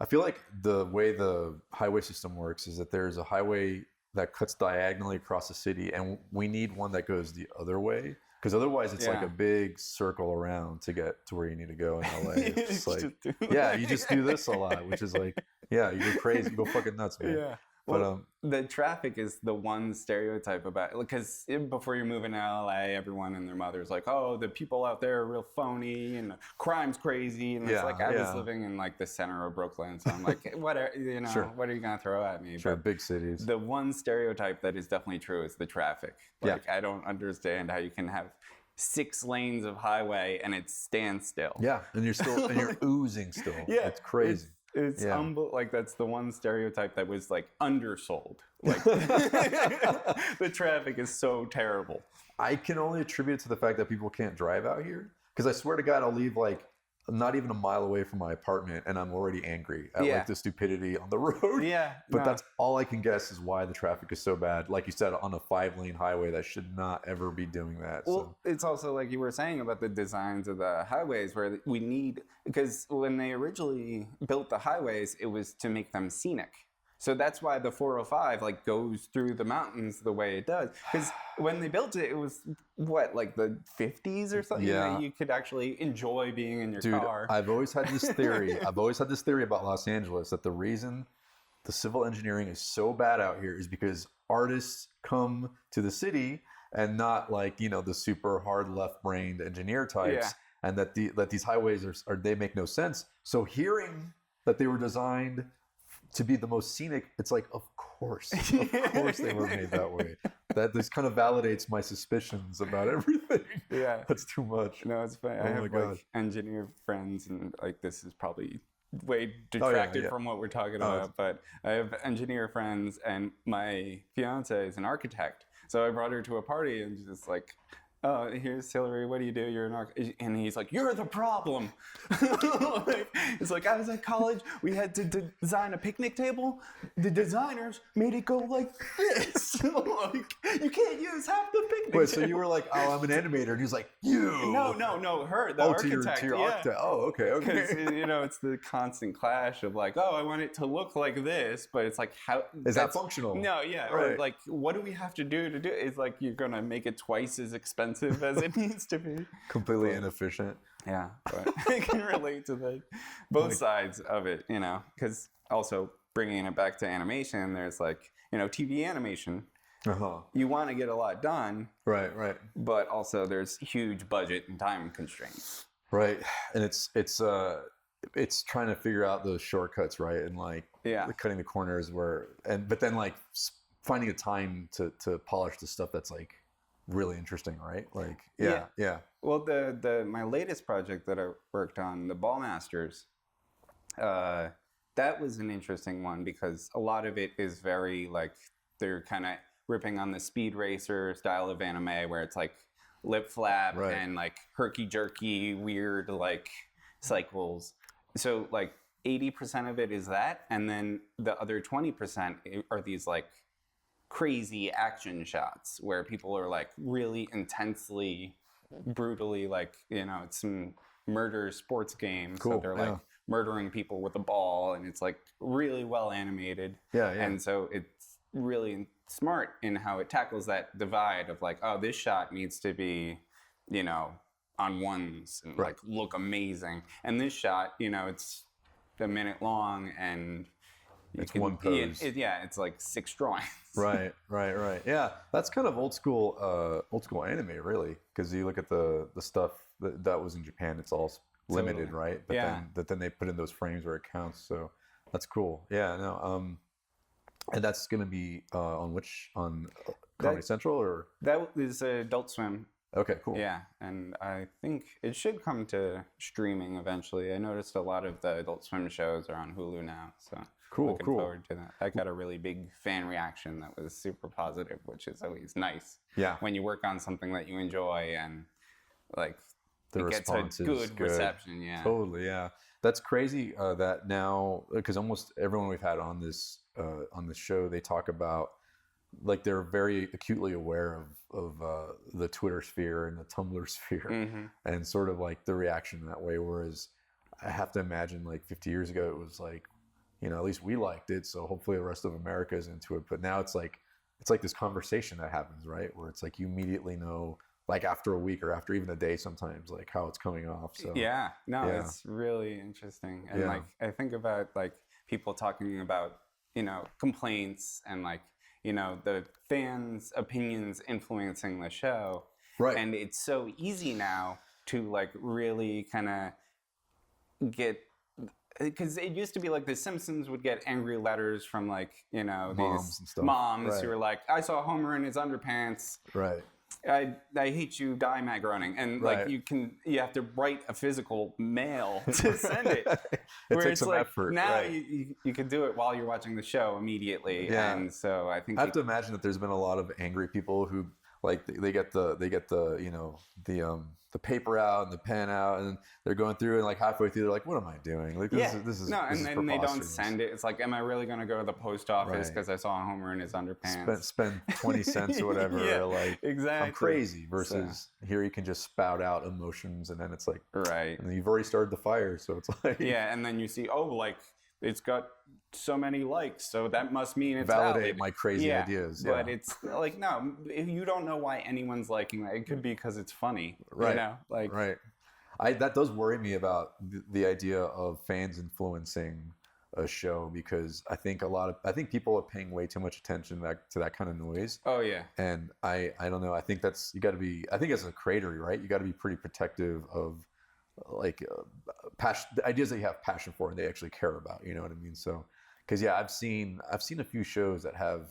I feel like the way the highway system works is that there's a highway that cuts diagonally across the city, and we need one that goes the other way, because otherwise it's like a big circle around to get to where you need to go in LA. It's like, you just do this a lot, which is like, you go crazy, you go fucking nuts, man. Yeah. Well, the traffic is the one stereotype about it, because before you're moving to LA, everyone and their mother's like, oh, the people out there are real phony and crime's crazy. And it's like, I was living in like the center of Brooklyn. So I'm like, what are you going to throw at me? But big cities. The one stereotype that is definitely true is the traffic. Like, I don't understand how you can have 6 lanes of highway and it stands still. Yeah. And you're oozing still. Yeah. It's crazy. It's like that's the one stereotype that was like undersold. Like the traffic is so terrible. I can only attribute it to the fact that people can't drive out here. Because I swear to God, I'll leave like not even a mile away from my apartment, and I'm already angry at like the stupidity on the road. But that's all I can guess is why the traffic is so bad. Like you said, on a 5-lane highway, that should not ever be doing that. Well, it's also like you were saying about the designs of the highways, where we need, because when they originally built the highways, it was to make them scenic. So that's why the 405 like goes through the mountains the way it does. Because when they built it, it was like the 50s or something. Yeah. You could actually enjoy being in your car. I've always had this theory. About Los Angeles, that the reason the civil engineering is so bad out here is because artists come to the city and not like, you know, the super hard left-brained engineer types, and that these highways they make no sense. So hearing that they were designed to be the most scenic, it's like, of course they were made that way. That this kind of validates my suspicions about everything. Yeah, that's too much. No, it's funny. I have like engineer friends, and like this is probably way detracted from what we're talking about. But I have engineer friends, and my fiance is an architect. So I brought her to a party, and just like, oh, here's Hillary, what do you do? You're an architect. And he's like, you're the problem. It's like, I was at college, we had to design a picnic table. The designers made it go like this. Like, you can't use half the picnic table. So you were like, oh, I'm an animator. And he's like, you. No, her, the architect. To your architect. Oh, okay. Because, you know, it's the constant clash of like, oh, I want it to look like this, but it's like, how is that functional? No, Or like, what do we have to do? It's like, you're going to make it twice as expensive as it needs to be. Completely inefficient. Yeah, but I can relate to both sides of it, you know, because also bringing it back to animation, there's like, you know, TV animation. You want to get a lot done. Right. But also there's huge budget and time constraints. Right. And it's trying to figure out those shortcuts, right? And like cutting the corners but then like finding a time to polish the stuff that's like really interesting, right? Like, yeah. Well, my latest project that I worked on, the Ballmastrz, that was an interesting one because a lot of it is very like, they're kind of ripping on the Speed Racer style of anime where it's like lip flap and like herky jerky weird like cycles. So like 80% of it is that, and then the other 20% are these like crazy action shots where people are like really intensely, brutally, like, you know, it's some murder sports game. Cool. So they're like murdering people with a ball, and it's like really well animated. Yeah. And so it's really smart in how it tackles that divide of like, oh, this shot needs to be, you know, on ones and like look amazing. And this shot, you know, it's Yeah. a minute long, and It's one pose. It's like 6 drawings. Right. Yeah, that's kind of old school anime, really, because you look at the stuff that was in Japan. It's all limited, Totally. right? But then they put in those frames where it counts. So that's cool. Yeah. No. And that's gonna be on Comedy Central or That is Adult Swim. okay, cool. Yeah, and I think it should come to streaming eventually. I noticed a lot of the Adult Swim shows are on Hulu now, so looking forward to that. I got a really big fan reaction that was super positive, which is always nice. Yeah. When you work on something that you enjoy and like The it gets a response is good reception. Yeah. Totally, yeah. That's crazy that now, because almost everyone we've had on this show, they talk about, like, they're very acutely aware of the Twitter sphere and the Tumblr sphere, and sort of like the reaction that way. Whereas I have to imagine, like 50 years ago, it was like, at least we liked it, so hopefully the rest of America is into it. But now it's like this conversation that happens, right? Where it's like you immediately know, like after a week or after even a day sometimes, like how it's coming off. So It's really interesting. And like I think about like people talking about, complaints and like, the fans' opinions influencing the show. Right. And it's so easy now to like really kind of get, because it used to be like the Simpsons would get angry letters from like, moms these and stuff. moms who were like, I saw Homer in his underpants. Right. I hate you, die, Matt Groening. And like you have to write a physical mail to send it. It takes some effort. Now you can do it while you're watching the show immediately. Yeah. And so I think I have to imagine that there's been a lot of angry people who like they get the the paper out and the pen out, and they're going through, and like halfway through they're like, what am I doing? Like this is no, and then they don't send it. It's like, am I really going to go to the post office because I saw Homer in his underpants? Spend 20 cents or whatever. Like exactly. I'm crazy. Versus here you can just spout out emotions, and then it's like right. And then you've already started the fire, so it's like and then you see like it's got so many likes, so that must mean it's validate valid. my crazy ideas. But it's like, no, you don't know why anyone's liking that. It could be because it's funny, right? Right. That does worry me about the idea of fans influencing a show, because I think people are paying way too much attention to that kind of noise. Oh yeah. And I don't know. I think you got to be. I think as a creator, right, you got to be pretty protective of like passion, the ideas that you have passion for and they actually care about. You know what I mean? So, because I've seen a few shows that have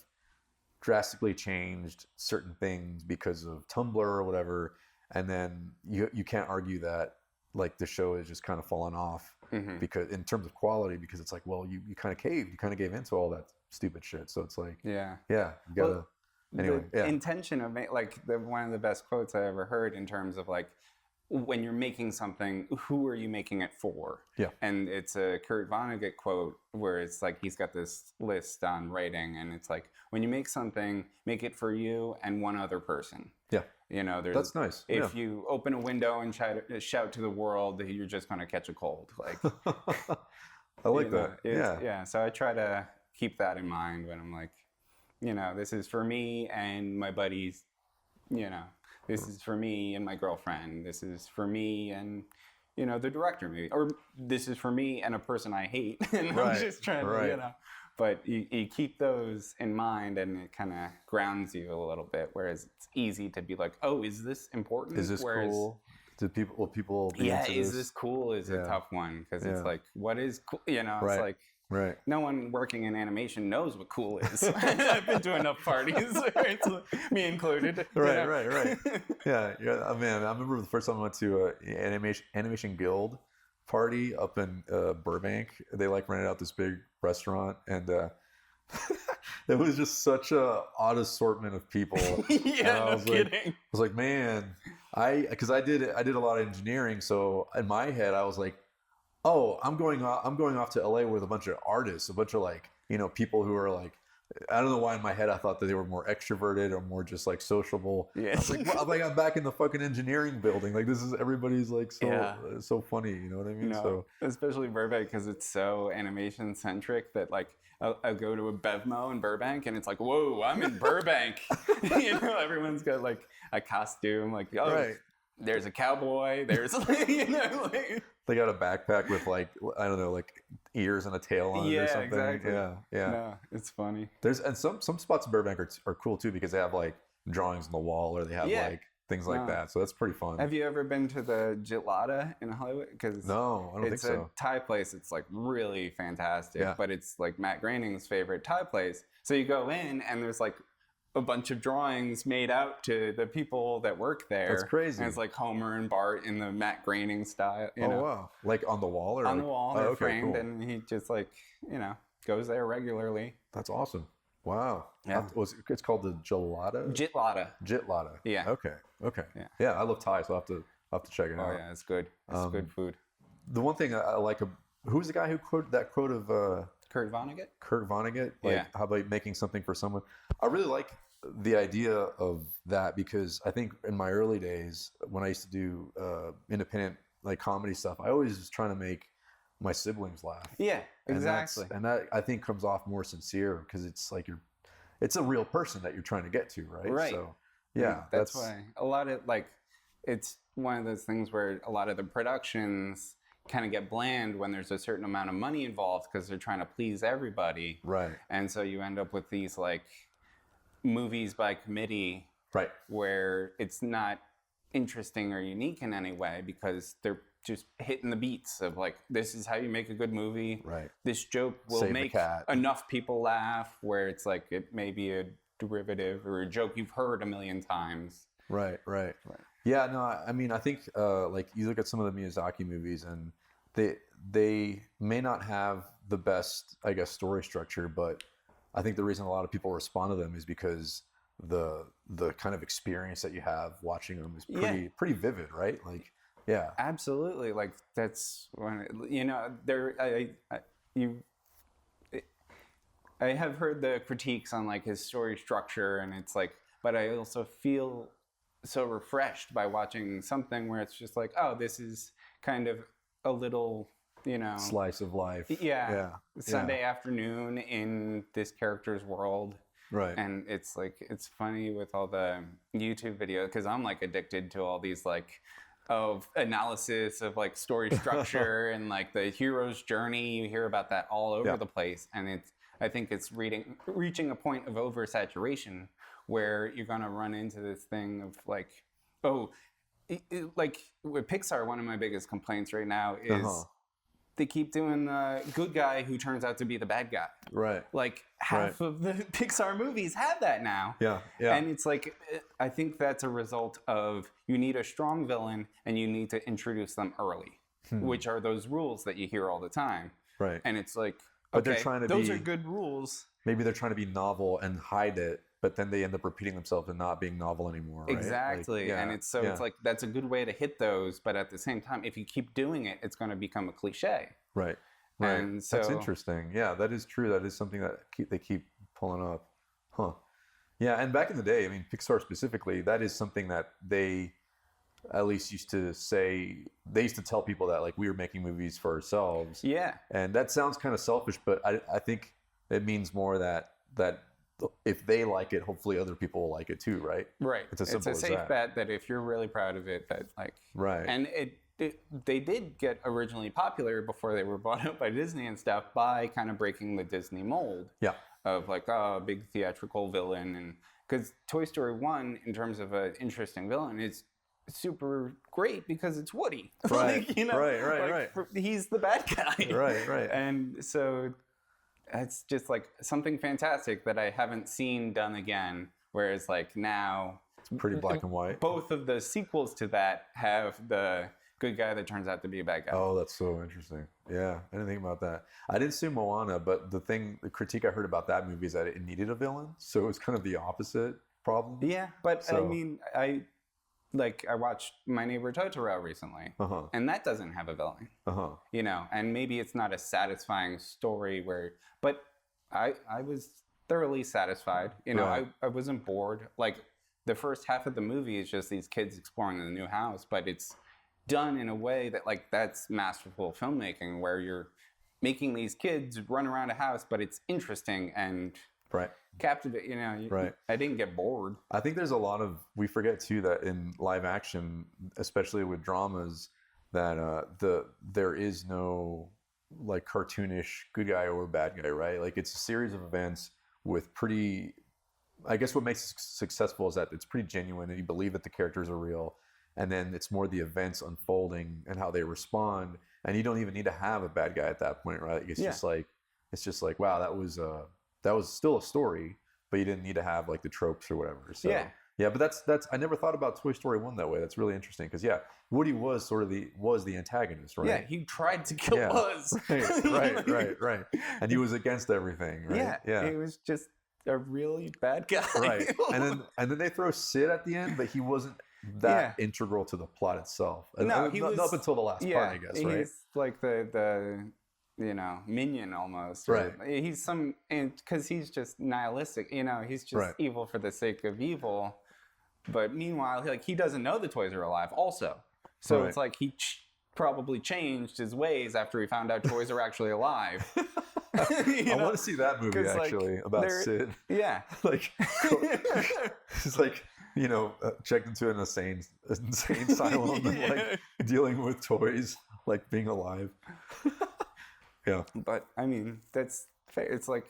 drastically changed certain things because of Tumblr or whatever, and then you can't argue that like the show is just kind of fallen off because in terms of quality, because it's like, well, you kind of gave into all that stupid shit. So it's like you gotta intention of like one of the best quotes I ever heard in terms of like, when you're making something, who are you making it for? Yeah. And it's a Kurt Vonnegut quote where it's like, he's got this list on writing, and it's like, when you make something, make it for you and one other person. Yeah. That's nice. If you open a window and shout to the world, you're just going to catch a cold. Like, I like that. Yeah. So I try to keep that in mind when I'm like, this is for me and my buddies, this is for me and my girlfriend. This is for me and, the director maybe. Or this is for me and a person I hate. And I'm just trying to, But you keep those in mind, and it kind of grounds you a little bit. Whereas it's easy to be like, oh, is this important? Is this cool? Will people be into is this cool is a tough one. Because it's like, what is cool? It's like, right. No one working in animation knows what cool is. I've been to enough parties, right? Me included. Right. Yeah. Man, I remember the first time I went to an animation guild party up in Burbank. They like rented out this big restaurant, and it was just such a odd assortment of people. No kidding. I was like, man, because I did a lot of engineering, so in my head I was like, oh, I'm going off to LA with a bunch of artists, a bunch of like, people who are like, I don't know why in my head I thought that they were more extroverted or more just like sociable. Yeah. I was like, well, I'm back in the fucking engineering building. Like everybody's like so funny. You know what I mean? So especially Burbank, because it's so animation centric that like I'll go to a Bevmo in Burbank and it's like, whoa, I'm in Burbank. Everyone's got like a costume, like, oh, there's a cowboy. There's They got a backpack with like, I don't know, like ears and a tail on it or something. Exactly. Yeah, yeah. No, it's funny. And some spots in Burbank are cool too because they have like drawings on the wall or they have like things like that. So that's pretty fun. Have you ever been to the Jitlada in Hollywood? Because no, I don't think so. It's a Thai place. It's like really fantastic, Yeah. but it's like Matt Groening's favorite Thai place. So you go in and there's like a bunch of drawings made out to the people that work there. That's crazy. And it's like Homer and Bart in the Matt Groening style. You know? Wow! Like on the wall or on like, the wall, they're framed, cool. and he just like goes there regularly. That's awesome. Wow. Yeah. It's called the Gelada? Jitlada. Yeah. Okay. Yeah. I love Thai, so I'll have to check it out. Oh yeah, it's good. It's good food. The one thing I like, who's the guy who quoted that quote of Kurt Vonnegut? Kurt Vonnegut? Like, Yeah. how about making something for someone? I really like the idea of that because I think in my early days when I used to do independent like comedy stuff, I always was trying to make my siblings laugh. Yeah, exactly. And that I think comes off more sincere because it's like it's a real person that you're trying to get to, right? Right. So yeah, that's why a lot of it's one of those things where a lot of the productions kind of get bland when there's a certain amount of money involved because they're trying to please everybody. Right. And so you end up with these like movies by committee, right, where it's not interesting or unique in any way because they're just hitting the beats of like, this is how you make a good movie. Right. This joke will Save the make cat. enough people laugh, where it's like it may be a derivative or a joke you've heard a million times. Right. Yeah, no, I mean, I think like you look at some of the Miyazaki movies and they may not have the best, I guess, story structure, but I think the reason a lot of people respond to them is because the kind of experience that you have watching them is pretty vivid, right? Like, yeah, absolutely. Like that's when I have heard the critiques on like his story structure, and it's like, but I also feel so refreshed by watching something where it's just like, oh, this is kind of a little, slice of life. Yeah. Sunday afternoon in this character's world. Right. And it's like, it's funny with all the YouTube videos because I'm like addicted to all these like of analysis of like story structure and like the hero's journey. You hear about that all over the place. And I think it's reaching a point of oversaturation where you're going to run into this thing of like, like with Pixar, one of my biggest complaints right now is they keep doing the good guy who turns out to be the bad guy. Right. Like half of the Pixar movies have that now. Yeah. And it's like, I think that's a result of you need a strong villain and you need to introduce them early, which are those rules that you hear all the time. Right. And it's like, but they're trying to those are good rules. Maybe they're trying to be novel and hide it, but then they end up repeating themselves and not being novel anymore. Right? Exactly. Like, and it's like, that's a good way to hit those. But at the same time, if you keep doing it, it's going to become a cliche. Right. And so, that's interesting. Yeah, that is true. That is something that they keep pulling up. Huh. Yeah. And back in the day, I mean, Pixar specifically, that is something that they at least used to say. They used to tell people that like we were making movies for ourselves. Yeah. And that sounds kind of selfish, but I think it means more that if they like it, hopefully other people will like it too, right? Right. It's as simple a as safe that. bet that if you're really proud of it, that like right. And they did get originally popular before they were bought up by Disney and stuff by kind of breaking the Disney mold. Yeah. Of like a big theatrical villain, and because Toy Story 1, in terms of an interesting villain, is super great because it's Woody. Right. Right. He's the bad guy. Right. And so it's just like something fantastic that I haven't seen done again. Whereas like now, it's pretty black and white. Both of the sequels to that have the good guy that turns out to be a bad guy. Oh, that's so interesting. Yeah, I didn't think about that. I didn't see Moana, but the critique I heard about that movie is that it needed a villain, so it was kind of the opposite problem. Yeah, but I mean, I watched My Neighbor Totoro recently, and that doesn't have a villain. And maybe it's not a satisfying story but I was thoroughly satisfied. I wasn't bored. Like the first half of the movie is just these kids exploring the new house, but it's done in a way that like that's masterful filmmaking, where you're making these kids run around a house, but it's interesting and captivate. I didn't get bored. I think there's a lot of, we forget too that in live action, especially with dramas, that there is no like cartoonish good guy or bad guy, right? Like it's a series of events with pretty. I guess what makes it successful is that it's pretty genuine and you believe that the characters are real, and then it's more the events unfolding and how they respond, and you don't even need to have a bad guy at that point, right? It's just like wow, that was still a story, but you didn't need to have like the tropes or whatever. So yeah, but that's I never thought about Toy Story 1 that way. That's really interesting because yeah, Woody was sort of the antagonist, right? Yeah, he tried to kill Buzz. Right. And he was against everything, right? Yeah. He was just a really bad guy. Right. And then they throw Sid at the end, but he wasn't that integral to the plot itself. No, he was up until the last part, I guess, right? He's like the minion almost. Right. He's because he's just nihilistic. He's just evil for the sake of evil. But meanwhile, he doesn't know the toys are alive also. So it's like he probably changed his ways after he found out toys are actually alive. I want to see that movie actually about Sid. Yeah. He's like, checked into an insane asylum and dealing with toys, like being alive. Yeah. But I mean, that's fair. It's like,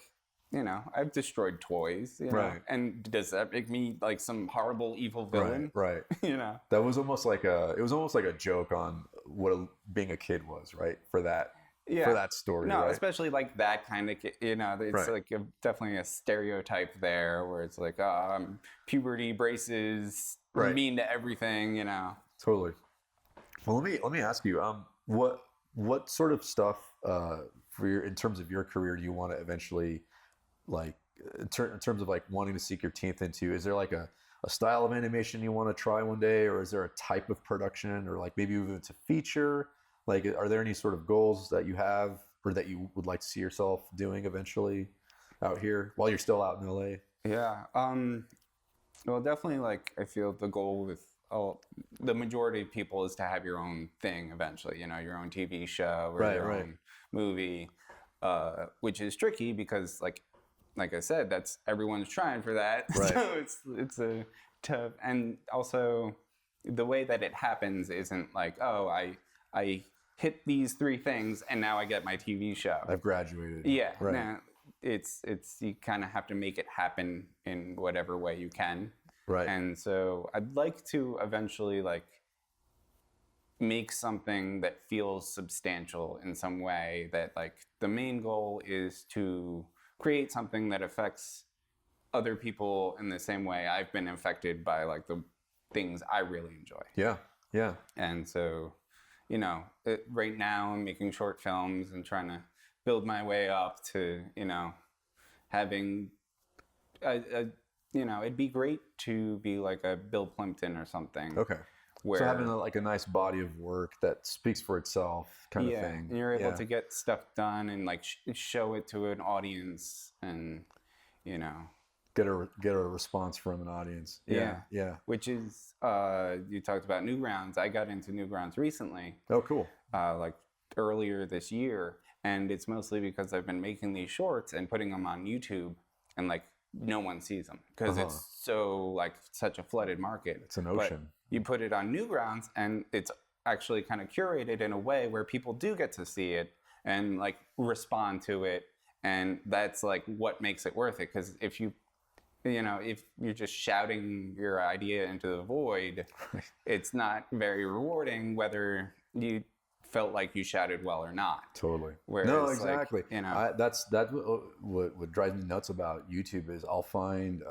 I've destroyed toys, and does that make me like some horrible evil villain? Right. That was almost like a joke on what being a kid was, right? For that story. No, right? especially like that kind of, it's like definitely a stereotype there where it's like, puberty braces, mean to everything, Totally. Well, let me ask you, what sort of stuff in terms of your career do you want to eventually, like in terms of like wanting to sink your teeth into? Is there like a style of animation you want to try one day, or is there a type of production, or like maybe even to feature? Like, are there any sort of goals that you have or that you would like to see yourself doing eventually out here while you're still out in LA? Yeah. Well, definitely, like, I feel the goal with the majority of people is to have your own thing eventually, your own TV show or your own movie, which is tricky because, like I said, that's everyone's trying for that. Right. So it's a tough, and also the way that it happens isn't like, oh, I hit these 3 things and now I get my TV show. I've graduated. Yeah. Right. Nah, it's you kind of have to make it happen in whatever way you can. Right. And so I'd like to eventually like make something that feels substantial in some way, that like the main goal is to create something that affects other people in the same way I've been affected by like the things I really enjoy. Yeah. And so, right now I'm making short films and trying to build my way up to, having it'd be great to be like a Bill Plimpton or something. Okay. So having a nice body of work that speaks for itself kind of thing. And you're able to get stuff done and like show it to an audience and, get a response from an audience. Yeah. Which is, you talked about Newgrounds. I got into Newgrounds recently. Oh, cool. Like earlier this year. And it's mostly because I've been making these shorts and putting them on YouTube and like no one sees them because it's so like such a flooded market. It's an ocean. But you put it on Newgrounds and it's actually kind of curated in a way where people do get to see it and like respond to it. And that's like what makes it worth it. Because if if you're just shouting your idea into the void, it's not very rewarding whether you felt like you shouted well or not. Totally. Whereas, no, exactly. Like, that's what drives me nuts about YouTube is I'll find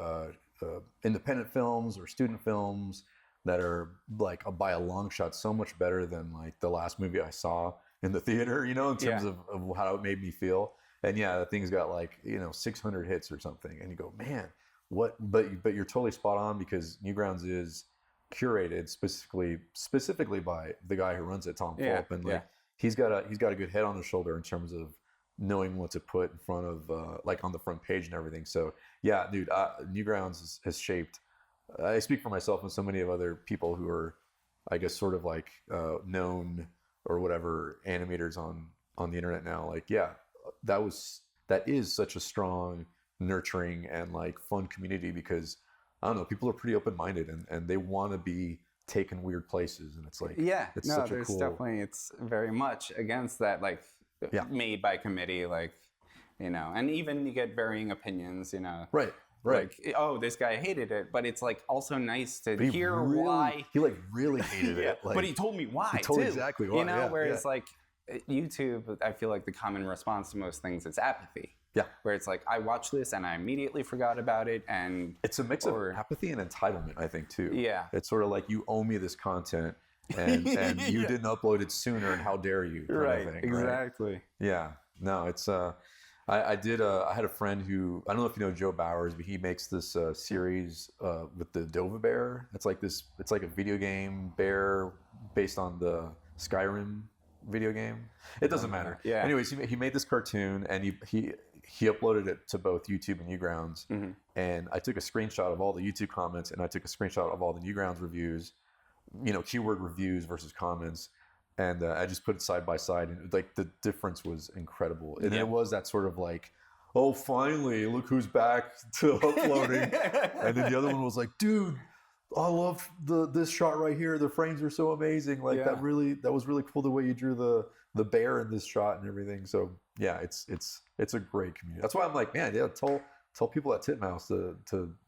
independent films or student films that are like by a long shot so much better than like the last movie I saw in the theater, in terms of how it made me feel. And yeah, the thing's got like 600 hits or something, and you go, man, what? But you're totally spot on because Newgrounds is curated specifically by the guy who runs it, Tom Fulp, and like he's got a good head on his shoulder in terms of knowing what to put in front of like on the front page and everything. So yeah, dude, Newgrounds has shaped. I speak for myself and so many of other people who are, I guess, sort of like known or whatever animators on the internet now. Like, yeah, that is such a strong, nurturing and like fun community because I don't know, people are pretty open-minded and they want to be taken weird places, and it's like it's no, such a there's cool. definitely, it's very much against that, like made by committee, like, you know, and even you get varying opinions, you know. Right. Like, oh, this guy hated it, but it's like also nice to hear why. He like really hated it. Like, but he told me why. He told too. exactly why. You know, whereas like YouTube, I feel like the common response to most things is apathy. Yeah. Where it's like, I watched this and I immediately forgot about it, and it's a mix of apathy and entitlement, I think, too. Yeah. It's sort of like, you owe me this content, and you didn't upload it sooner, and how dare you? Kind of thing, exactly. Right? Yeah. No, it's I had a friend who, I don't know if you know Joe Bowers, but he makes this series with the Dova bear. It's like a video game bear based on the Skyrim video game. It doesn't matter. Yeah. Anyways, he made this cartoon, and he uploaded it to both YouTube and Newgrounds. Mm-hmm. And I took a screenshot of all the YouTube comments, and I took a screenshot of all the Newgrounds reviews, you know, keyword reviews versus comments. And I just put it side by side, and like the difference was incredible. And it was that sort of like, oh, finally, look who's back to uploading. And then the other one was like, dude, I love this shot right here. The frames are so amazing. Like that was really cool, the way you drew the bear in this shot and everything. So yeah, it's a great community. That's why I'm like, man, tell people at Titmouse to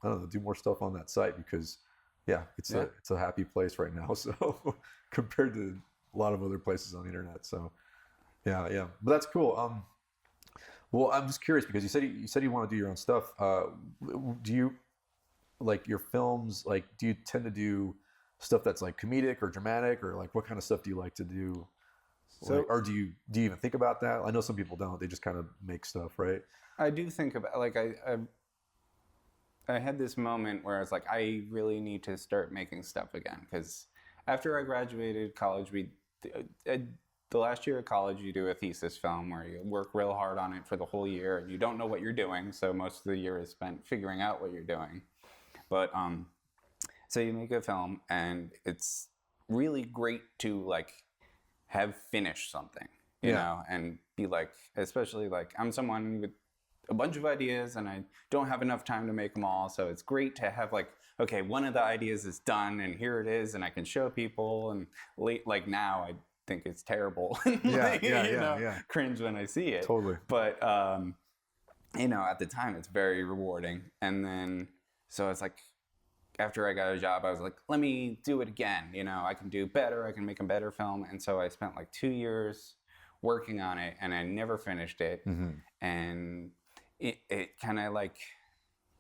I don't know, do more stuff on that site, because it's a happy place right now. So compared to a lot of other places on the internet. So yeah, but that's cool. Well, I'm just curious, because you said you want to do your own stuff. Do you, like, your films, like, do you tend to do stuff that's like comedic or dramatic, or like what kind of stuff do you like to do? So, like, or do you even think about that? I know some people don't. They just kind of make stuff, right? I do think about, like, I had this moment where I was like, I really need to start making stuff again, because after I graduated college, the last year of college, you do a thesis film where you work real hard on it for the whole year, and you don't know what you're doing, so most of the year is spent figuring out what you're doing. But so you make a film, and it's really great to like have finished something, you know, and be like, especially like, I'm someone with a bunch of ideas, and I don't have enough time to make them all, so it's great to have like, okay, one of the ideas is done, and here it is, and I can show people. And like now, I think it's terrible. Cringe when I see it. Totally. But you know, at the time, it's very rewarding. And then, so it's like, after I got a job, I was like, let me do it again. You know, I can do better. I can make a better film. And so I spent like 2 years working on it, and I never finished it. Mm-hmm. And it kind of like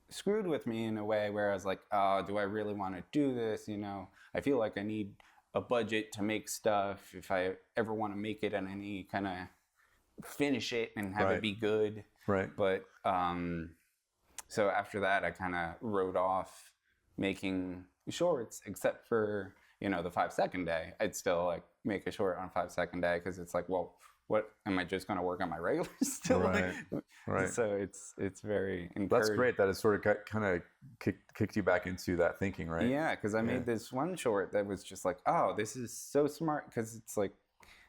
screwed with me in a way where I was like, oh, do I really want to do this? You know, I feel like I need a budget to make stuff if I ever want to make it, and I need kind of finish it and have it be good. Right. But so after that, I kind of wrote off making shorts, except for, you know, the 5-second day. I'd still like make a short on a 5-second day, because it's like, well, what am I just going to work on my regular still? Right. So it's very encouraging. That's great that it sort of kind of kicked you back into that thinking, right? Yeah, because I made this one short that was just like, oh, this is so smart, because it's like,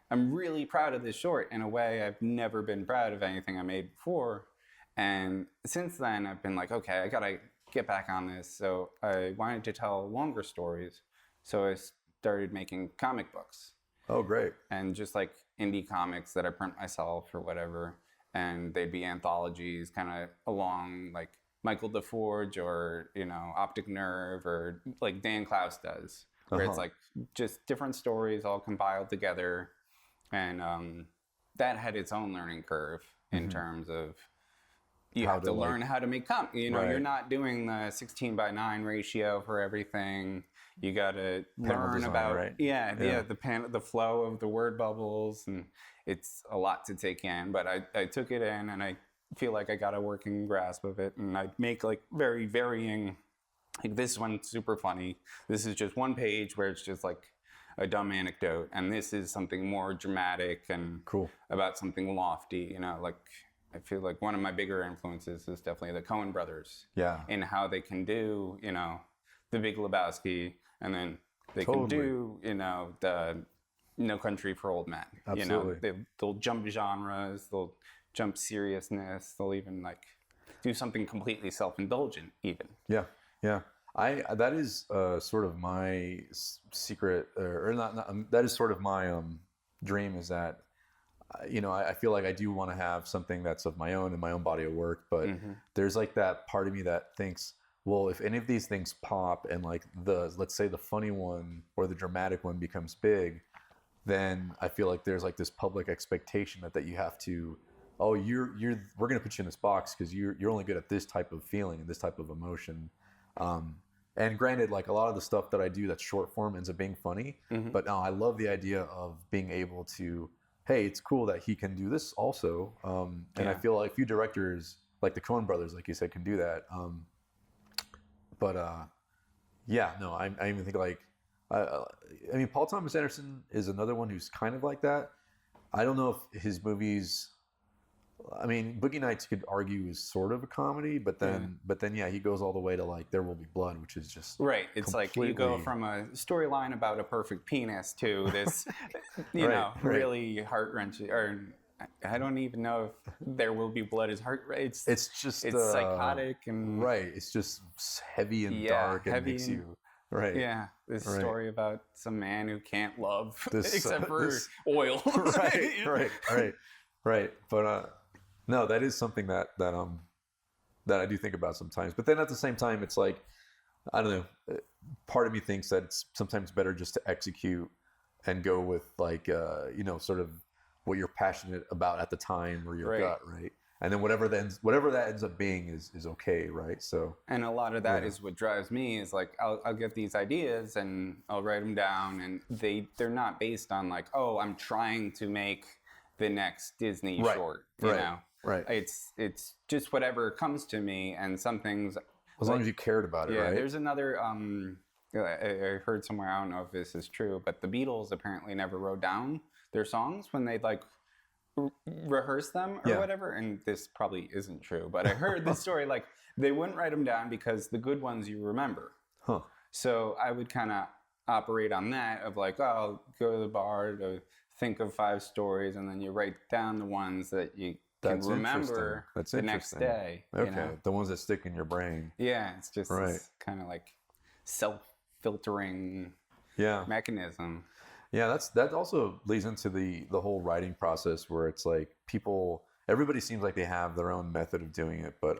I'm really proud of this short in a way I've never been proud of anything I made before. And since then, I've been like, okay, I got to get back on this. So I wanted to tell longer stories. So I started making comic books. Oh, great. And just like indie comics that I print myself or whatever. And they'd be anthologies kind of along like Michael DeForge or, you know, Optic Nerve, or like Dan Klaus does, where it's like just different stories all compiled together. And that had its own learning curve in terms of you have to learn how to make comics. You know, you're not doing the 16:9 ratio for everything. You got to learn about the flow of the word bubbles, and it's a lot to take in. But I took it in, and I feel like I got a working grasp of it. And I make like very varying. Like this one's super funny. This is just one page where it's just like a dumb anecdote, and this is something more dramatic and cool about something lofty. You know, like. I feel like one of my bigger influences is definitely the Coen brothers. Yeah. In how they can do, you know, The Big Lebowski, and then they can do, you know, the No Country for Old Men. Absolutely. You know, they'll jump genres, they'll jump seriousness, they'll even like do something completely self-indulgent even. Yeah. That is sort of my secret, or not that is sort of my dream, is that I feel like I do want to have something that's of my own and my own body of work, but there's like that part of me that thinks, well, if any of these things pop and like let's say the funny one or the dramatic one becomes big, then I feel like there's like this public expectation that you have to, oh, we're gonna put you in this box because you're only good at this type of feeling and this type of emotion. And granted, like a lot of the stuff that I do that's short form ends up being funny, but no, I love the idea of being able to, hey, it's cool that he can do this also. And I feel like few directors, like the Coen brothers, like you said, can do that. Yeah, no, I even think like, I mean, Paul Thomas Anderson is another one who's kind of like that. I don't know if his movies, I mean, Boogie Nights you could argue is sort of a comedy, but then yeah, he goes all the way to like There Will Be Blood, which is just right. It's like you go from a storyline about a perfect penis to this, really heart wrenching. Or I don't even know if There Will Be Blood is heart. It's psychotic and right. It's just heavy and dark and makes you. Right. Yeah. This story about some man who can't love except for oil. Right. But no, that is something that I do think about sometimes. But then at the same time, it's like, I don't know. Part of me thinks that it's sometimes better just to execute and go with like sort of what you're passionate about at the time or your gut, right? And then whatever that ends up being is okay, right? So, and a lot of that is what drives me is like I'll get these ideas and I'll write them down, and they're not based on like, oh, I'm trying to make the next Disney short, you know. Right. It's just whatever comes to me, and some things as long as you cared about it, right? There's another I heard somewhere, I don't know if this is true, but the Beatles apparently never wrote down their songs when they like rehearse them or whatever, and this probably isn't true, but I heard this story, like they wouldn't write them down because the good ones you remember. So I would kind of operate on that of like, oh, I'll go to the bar to think of 5 stories, and then you write down the ones that you can remember the next day. Okay, the ones that stick in your brain. Yeah, it's just kind of like self-filtering mechanism. Yeah, that also leads into the whole writing process where it's like everybody seems like they have their own method of doing it, but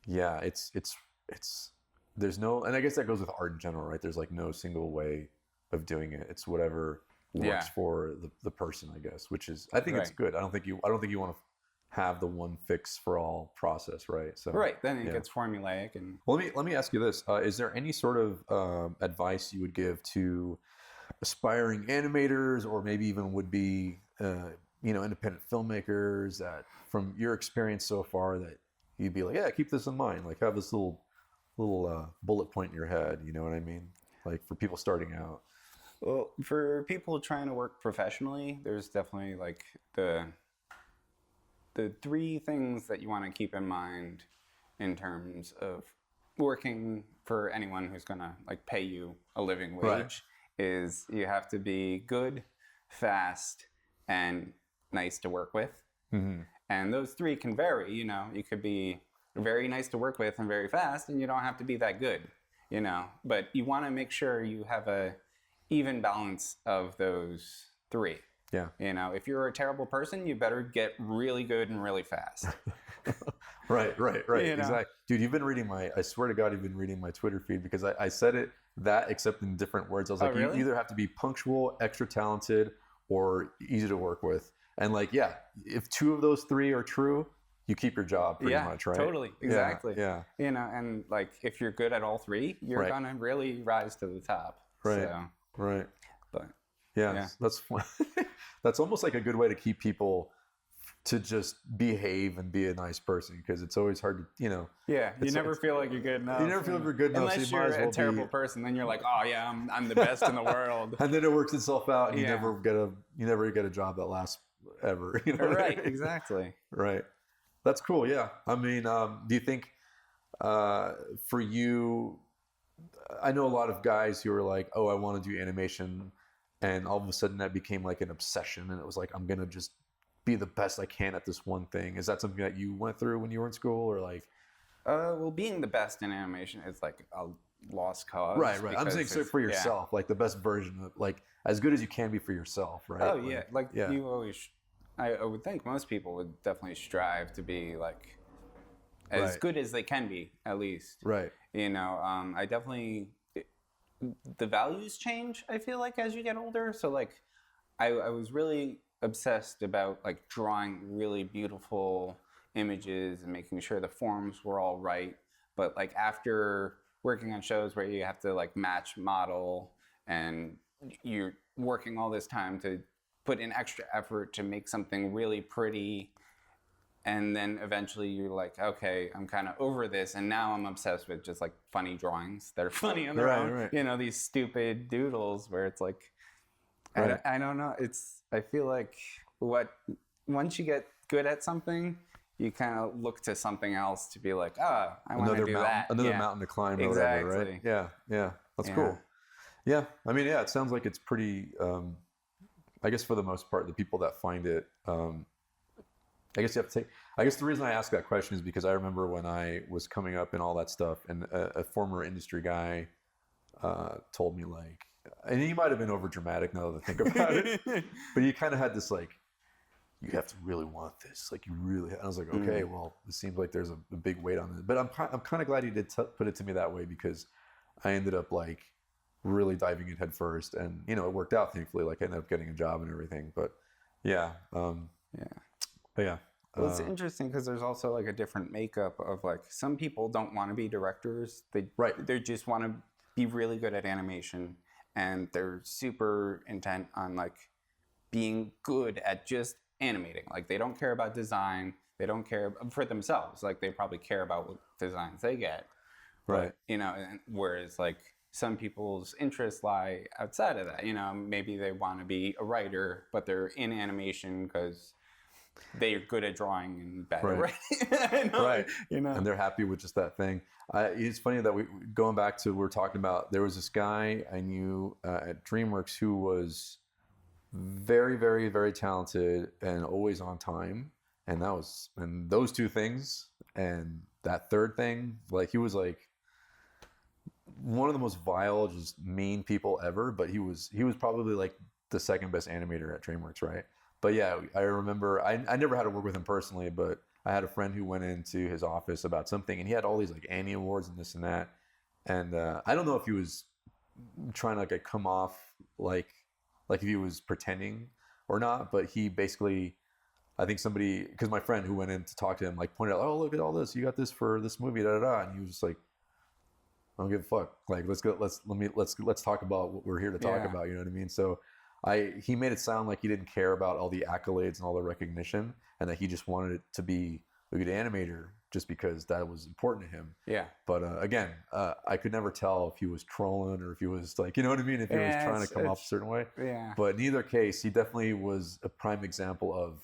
it's there's no, and I guess that goes with art in general, right? There's like no single way of doing it. It's whatever works for the person, I guess, which is, I think it's good. I don't think you want to have the one fix for all process, right? So then it gets formulaic. And well, let me ask you this: is there any sort of advice you would give to aspiring animators, or maybe even would be independent filmmakers, that from your experience so far that you'd be like, yeah, keep this in mind, like have this little bullet point in your head, you know what I mean, like for people starting out? Well, for people trying to work professionally, there's definitely like the 3 things that you want to keep in mind in terms of working for anyone who's going to like pay you a living wage. Is you have to be good, fast, and nice to work with. And those 3 can vary. You could be very nice to work with and very fast, and you don't have to be that good, but you want to make sure you have a even balance of those 3. If you're a terrible person, you better get really good and really fast. Right. Exactly. Dude, I swear to God, you've been reading my Twitter feed, because I said it except in different words. I was like, really? You either have to be punctual, extra talented, or easy to work with. And like, if 2 of those 3 are true, you keep your job pretty much, right? Totally. Exactly. Yeah. And like, if you're good at all 3, you're going to really rise to the top. Right. So, right. But that's fun. That's almost like a good way to keep people to just behave and be a nice person, because it's always hard to, you never feel like you're good enough. You never feel like you're good enough. Unless you're a terrible person, then you're like, oh yeah, I'm the best in the world. And then it works itself out, and you never get a job that lasts ever. Right, exactly. Right. That's cool. Yeah. I mean, do you think for you, I know a lot of guys who are like, oh, I want to do animation, and all of a sudden that became like an obsession, and it was like, I'm going to just be the best I can at this one thing. Is that something that you went through when you were in school, or like? Well, being the best in animation is like lost cause. Right. I'm saying so for yeah. yourself, like the best version of, like, as good as you can be for yourself, right? Oh yeah, like you always. I would think most people would definitely strive to be like as good as they can be, at least. Right. You know, I definitely the values change. I feel like as you get older. So like, I was really obsessed about like drawing really beautiful images and making sure the forms were all right. But like after working on shows where you have to like match model and you're working all this time to put in extra effort to make something really pretty, and then eventually you're like, okay, I'm kind of over this, and now I'm obsessed with just like funny drawings that are funny on their own. Right. You know, these stupid doodles where it's like, I don't know. I feel like once you get good at something, you kind of look to something else to be like, I want to do that. Another mountain to climb or whatever, right? Yeah. That's cool. Yeah. I mean, it sounds like it's pretty, I guess for the most part, the people that find it, I guess the reason I ask that question is because I remember when I was coming up and all that stuff, and a former industry guy told me, like, and he might have been over dramatic now that I think about it, but he kind of had this like, you have to really want this, like you really. I was like, okay, well, it seems like there's a big weight on it, but I'm kind of glad he did put it to me that way, because I ended up like really diving in head first, and you know, it worked out thankfully. Like I ended up getting a job and everything, but yeah. But yeah. Well, it's interesting because there's also like a different makeup of like some people don't want to be directors. They just want to be really good at animation, and they're super intent on like being good at just animating. Like they don't care about design. They don't care for themselves. Like they probably care about what designs they get. Right. But, you know, whereas like some people's interests lie outside of that. You know, maybe they want to be a writer, but they're in animation because they're good at drawing and bad at writing. Right. You know, and they're happy with just that thing. It's funny that going back to, we're talking about, there was this guy I knew at DreamWorks who was very, very, very talented and always on time. And those two things and that third thing, like he was like one of the most vile, just mean people ever. But he was probably like the second best animator at DreamWorks, right? But yeah, I remember, I never had to work with him personally, but I had a friend who went into his office about something, and he had all these like Annie Awards and this and that. And I don't know if he was trying to like come off like if he was pretending or not, but he basically, I think somebody, because my friend who went in to talk to him like pointed out, oh, look at all this, you got this for this movie, da da da, and he was just like, I don't give a fuck. Like let's talk about what we're here to talk about. You know what I mean? So he made it sound like he didn't care about all the accolades and all the recognition, and that he just wanted it to be a good animator just because that was important to him. Yeah. But again, I could never tell if he was trolling or if he was like, you know what I mean? If he was trying to come off a certain way. Yeah. But in either case, he definitely was a prime example of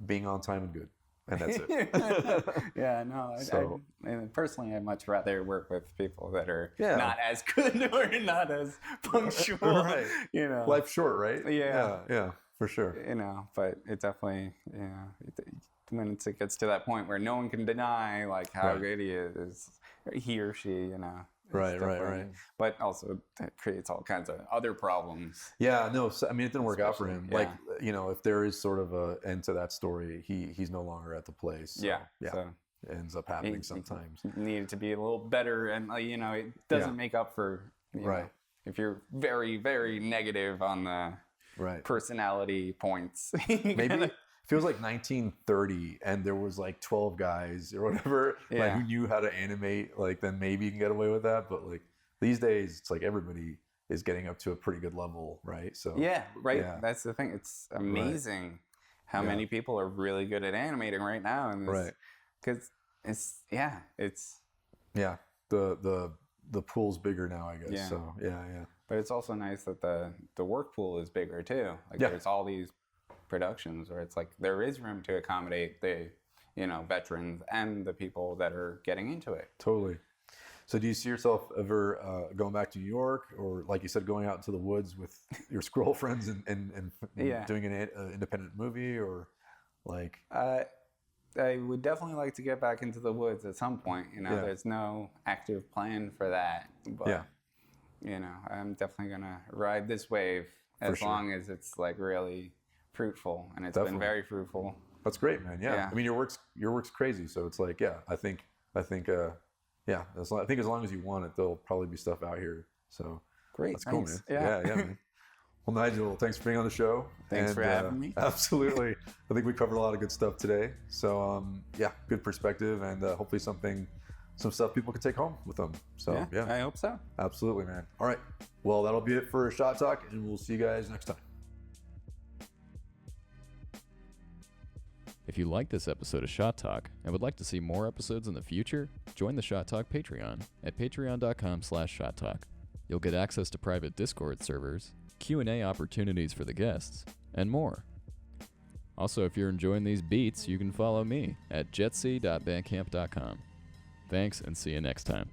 being on time and good. And that's it. Yeah, no. So, I personally, I'd much rather work with people that are Yeah. not as good or not as punctual. Right. You know, Life's short, right? Yeah. Yeah, for sure. You know, but it definitely, you know, when it gets to that point where no one can deny like how Right. good he is, he or she, you know. it's Right. definitely- But also that creates all kinds of other problems. Yeah, no, so, I mean, it didn't work out for him. Especially- Like, you know, if there is sort of a end to that story, he's no longer at the place. So, Yeah. yeah, So it ends up happening sometimes. He needed to be a little better, and you know, it doesn't make up for you know, Right. if you're very, very negative on the Right. personality points. Maybe it feels like 1930 and there was like 12 guys or whatever like Yeah. who knew how to animate, like then maybe you can get away with that. But like these days, it's like everybody is getting up to a pretty good level, right? So Yeah, right. Yeah. That's the thing. It's amazing how Yeah. many people are really good at animating right now, and Right. because it's the pool's bigger now, I guess. Yeah. So yeah. But it's also nice that the work pool is bigger too. Like Yeah. there's all these productions where it's like there is room to accommodate the veterans and the people that are getting into it. Totally. So do you see yourself ever going back to New York, or like you said, going out into the woods with your squirrel friends and Yeah. doing an independent movie, or like? I would definitely like to get back into the woods at some point. You know, Yeah. there's no active plan for that, but Yeah. you know, I'm definitely gonna ride this wave as sure. long as it's like really fruitful, and it's Definitely. been very fruitful. That's great, man. Yeah. Yeah. I mean, your work's crazy. So it's like, yeah, I think, yeah, I think as long as you want it, there'll probably be stuff out here. So Great, that's cool, thanks. man. Yeah, man. Well, Nigel, thanks for being on the show. Thanks for having me. Absolutely. I think we covered a lot of good stuff today. So, yeah, good perspective, and hopefully some stuff people can take home with them. So, yeah. I hope so. Absolutely, man. All right. Well, that'll be it for Shot Talk, and we'll see you guys next time. If you like this episode of Shot Talk and would like to see more episodes in the future, join the Shot Talk Patreon at patreon.com/Shot Talk. You'll get access to private Discord servers, Q&A opportunities for the guests, and more. Also, if you're enjoying these beats, you can follow me at jetsy.bandcamp.com. Thanks, and see you next time.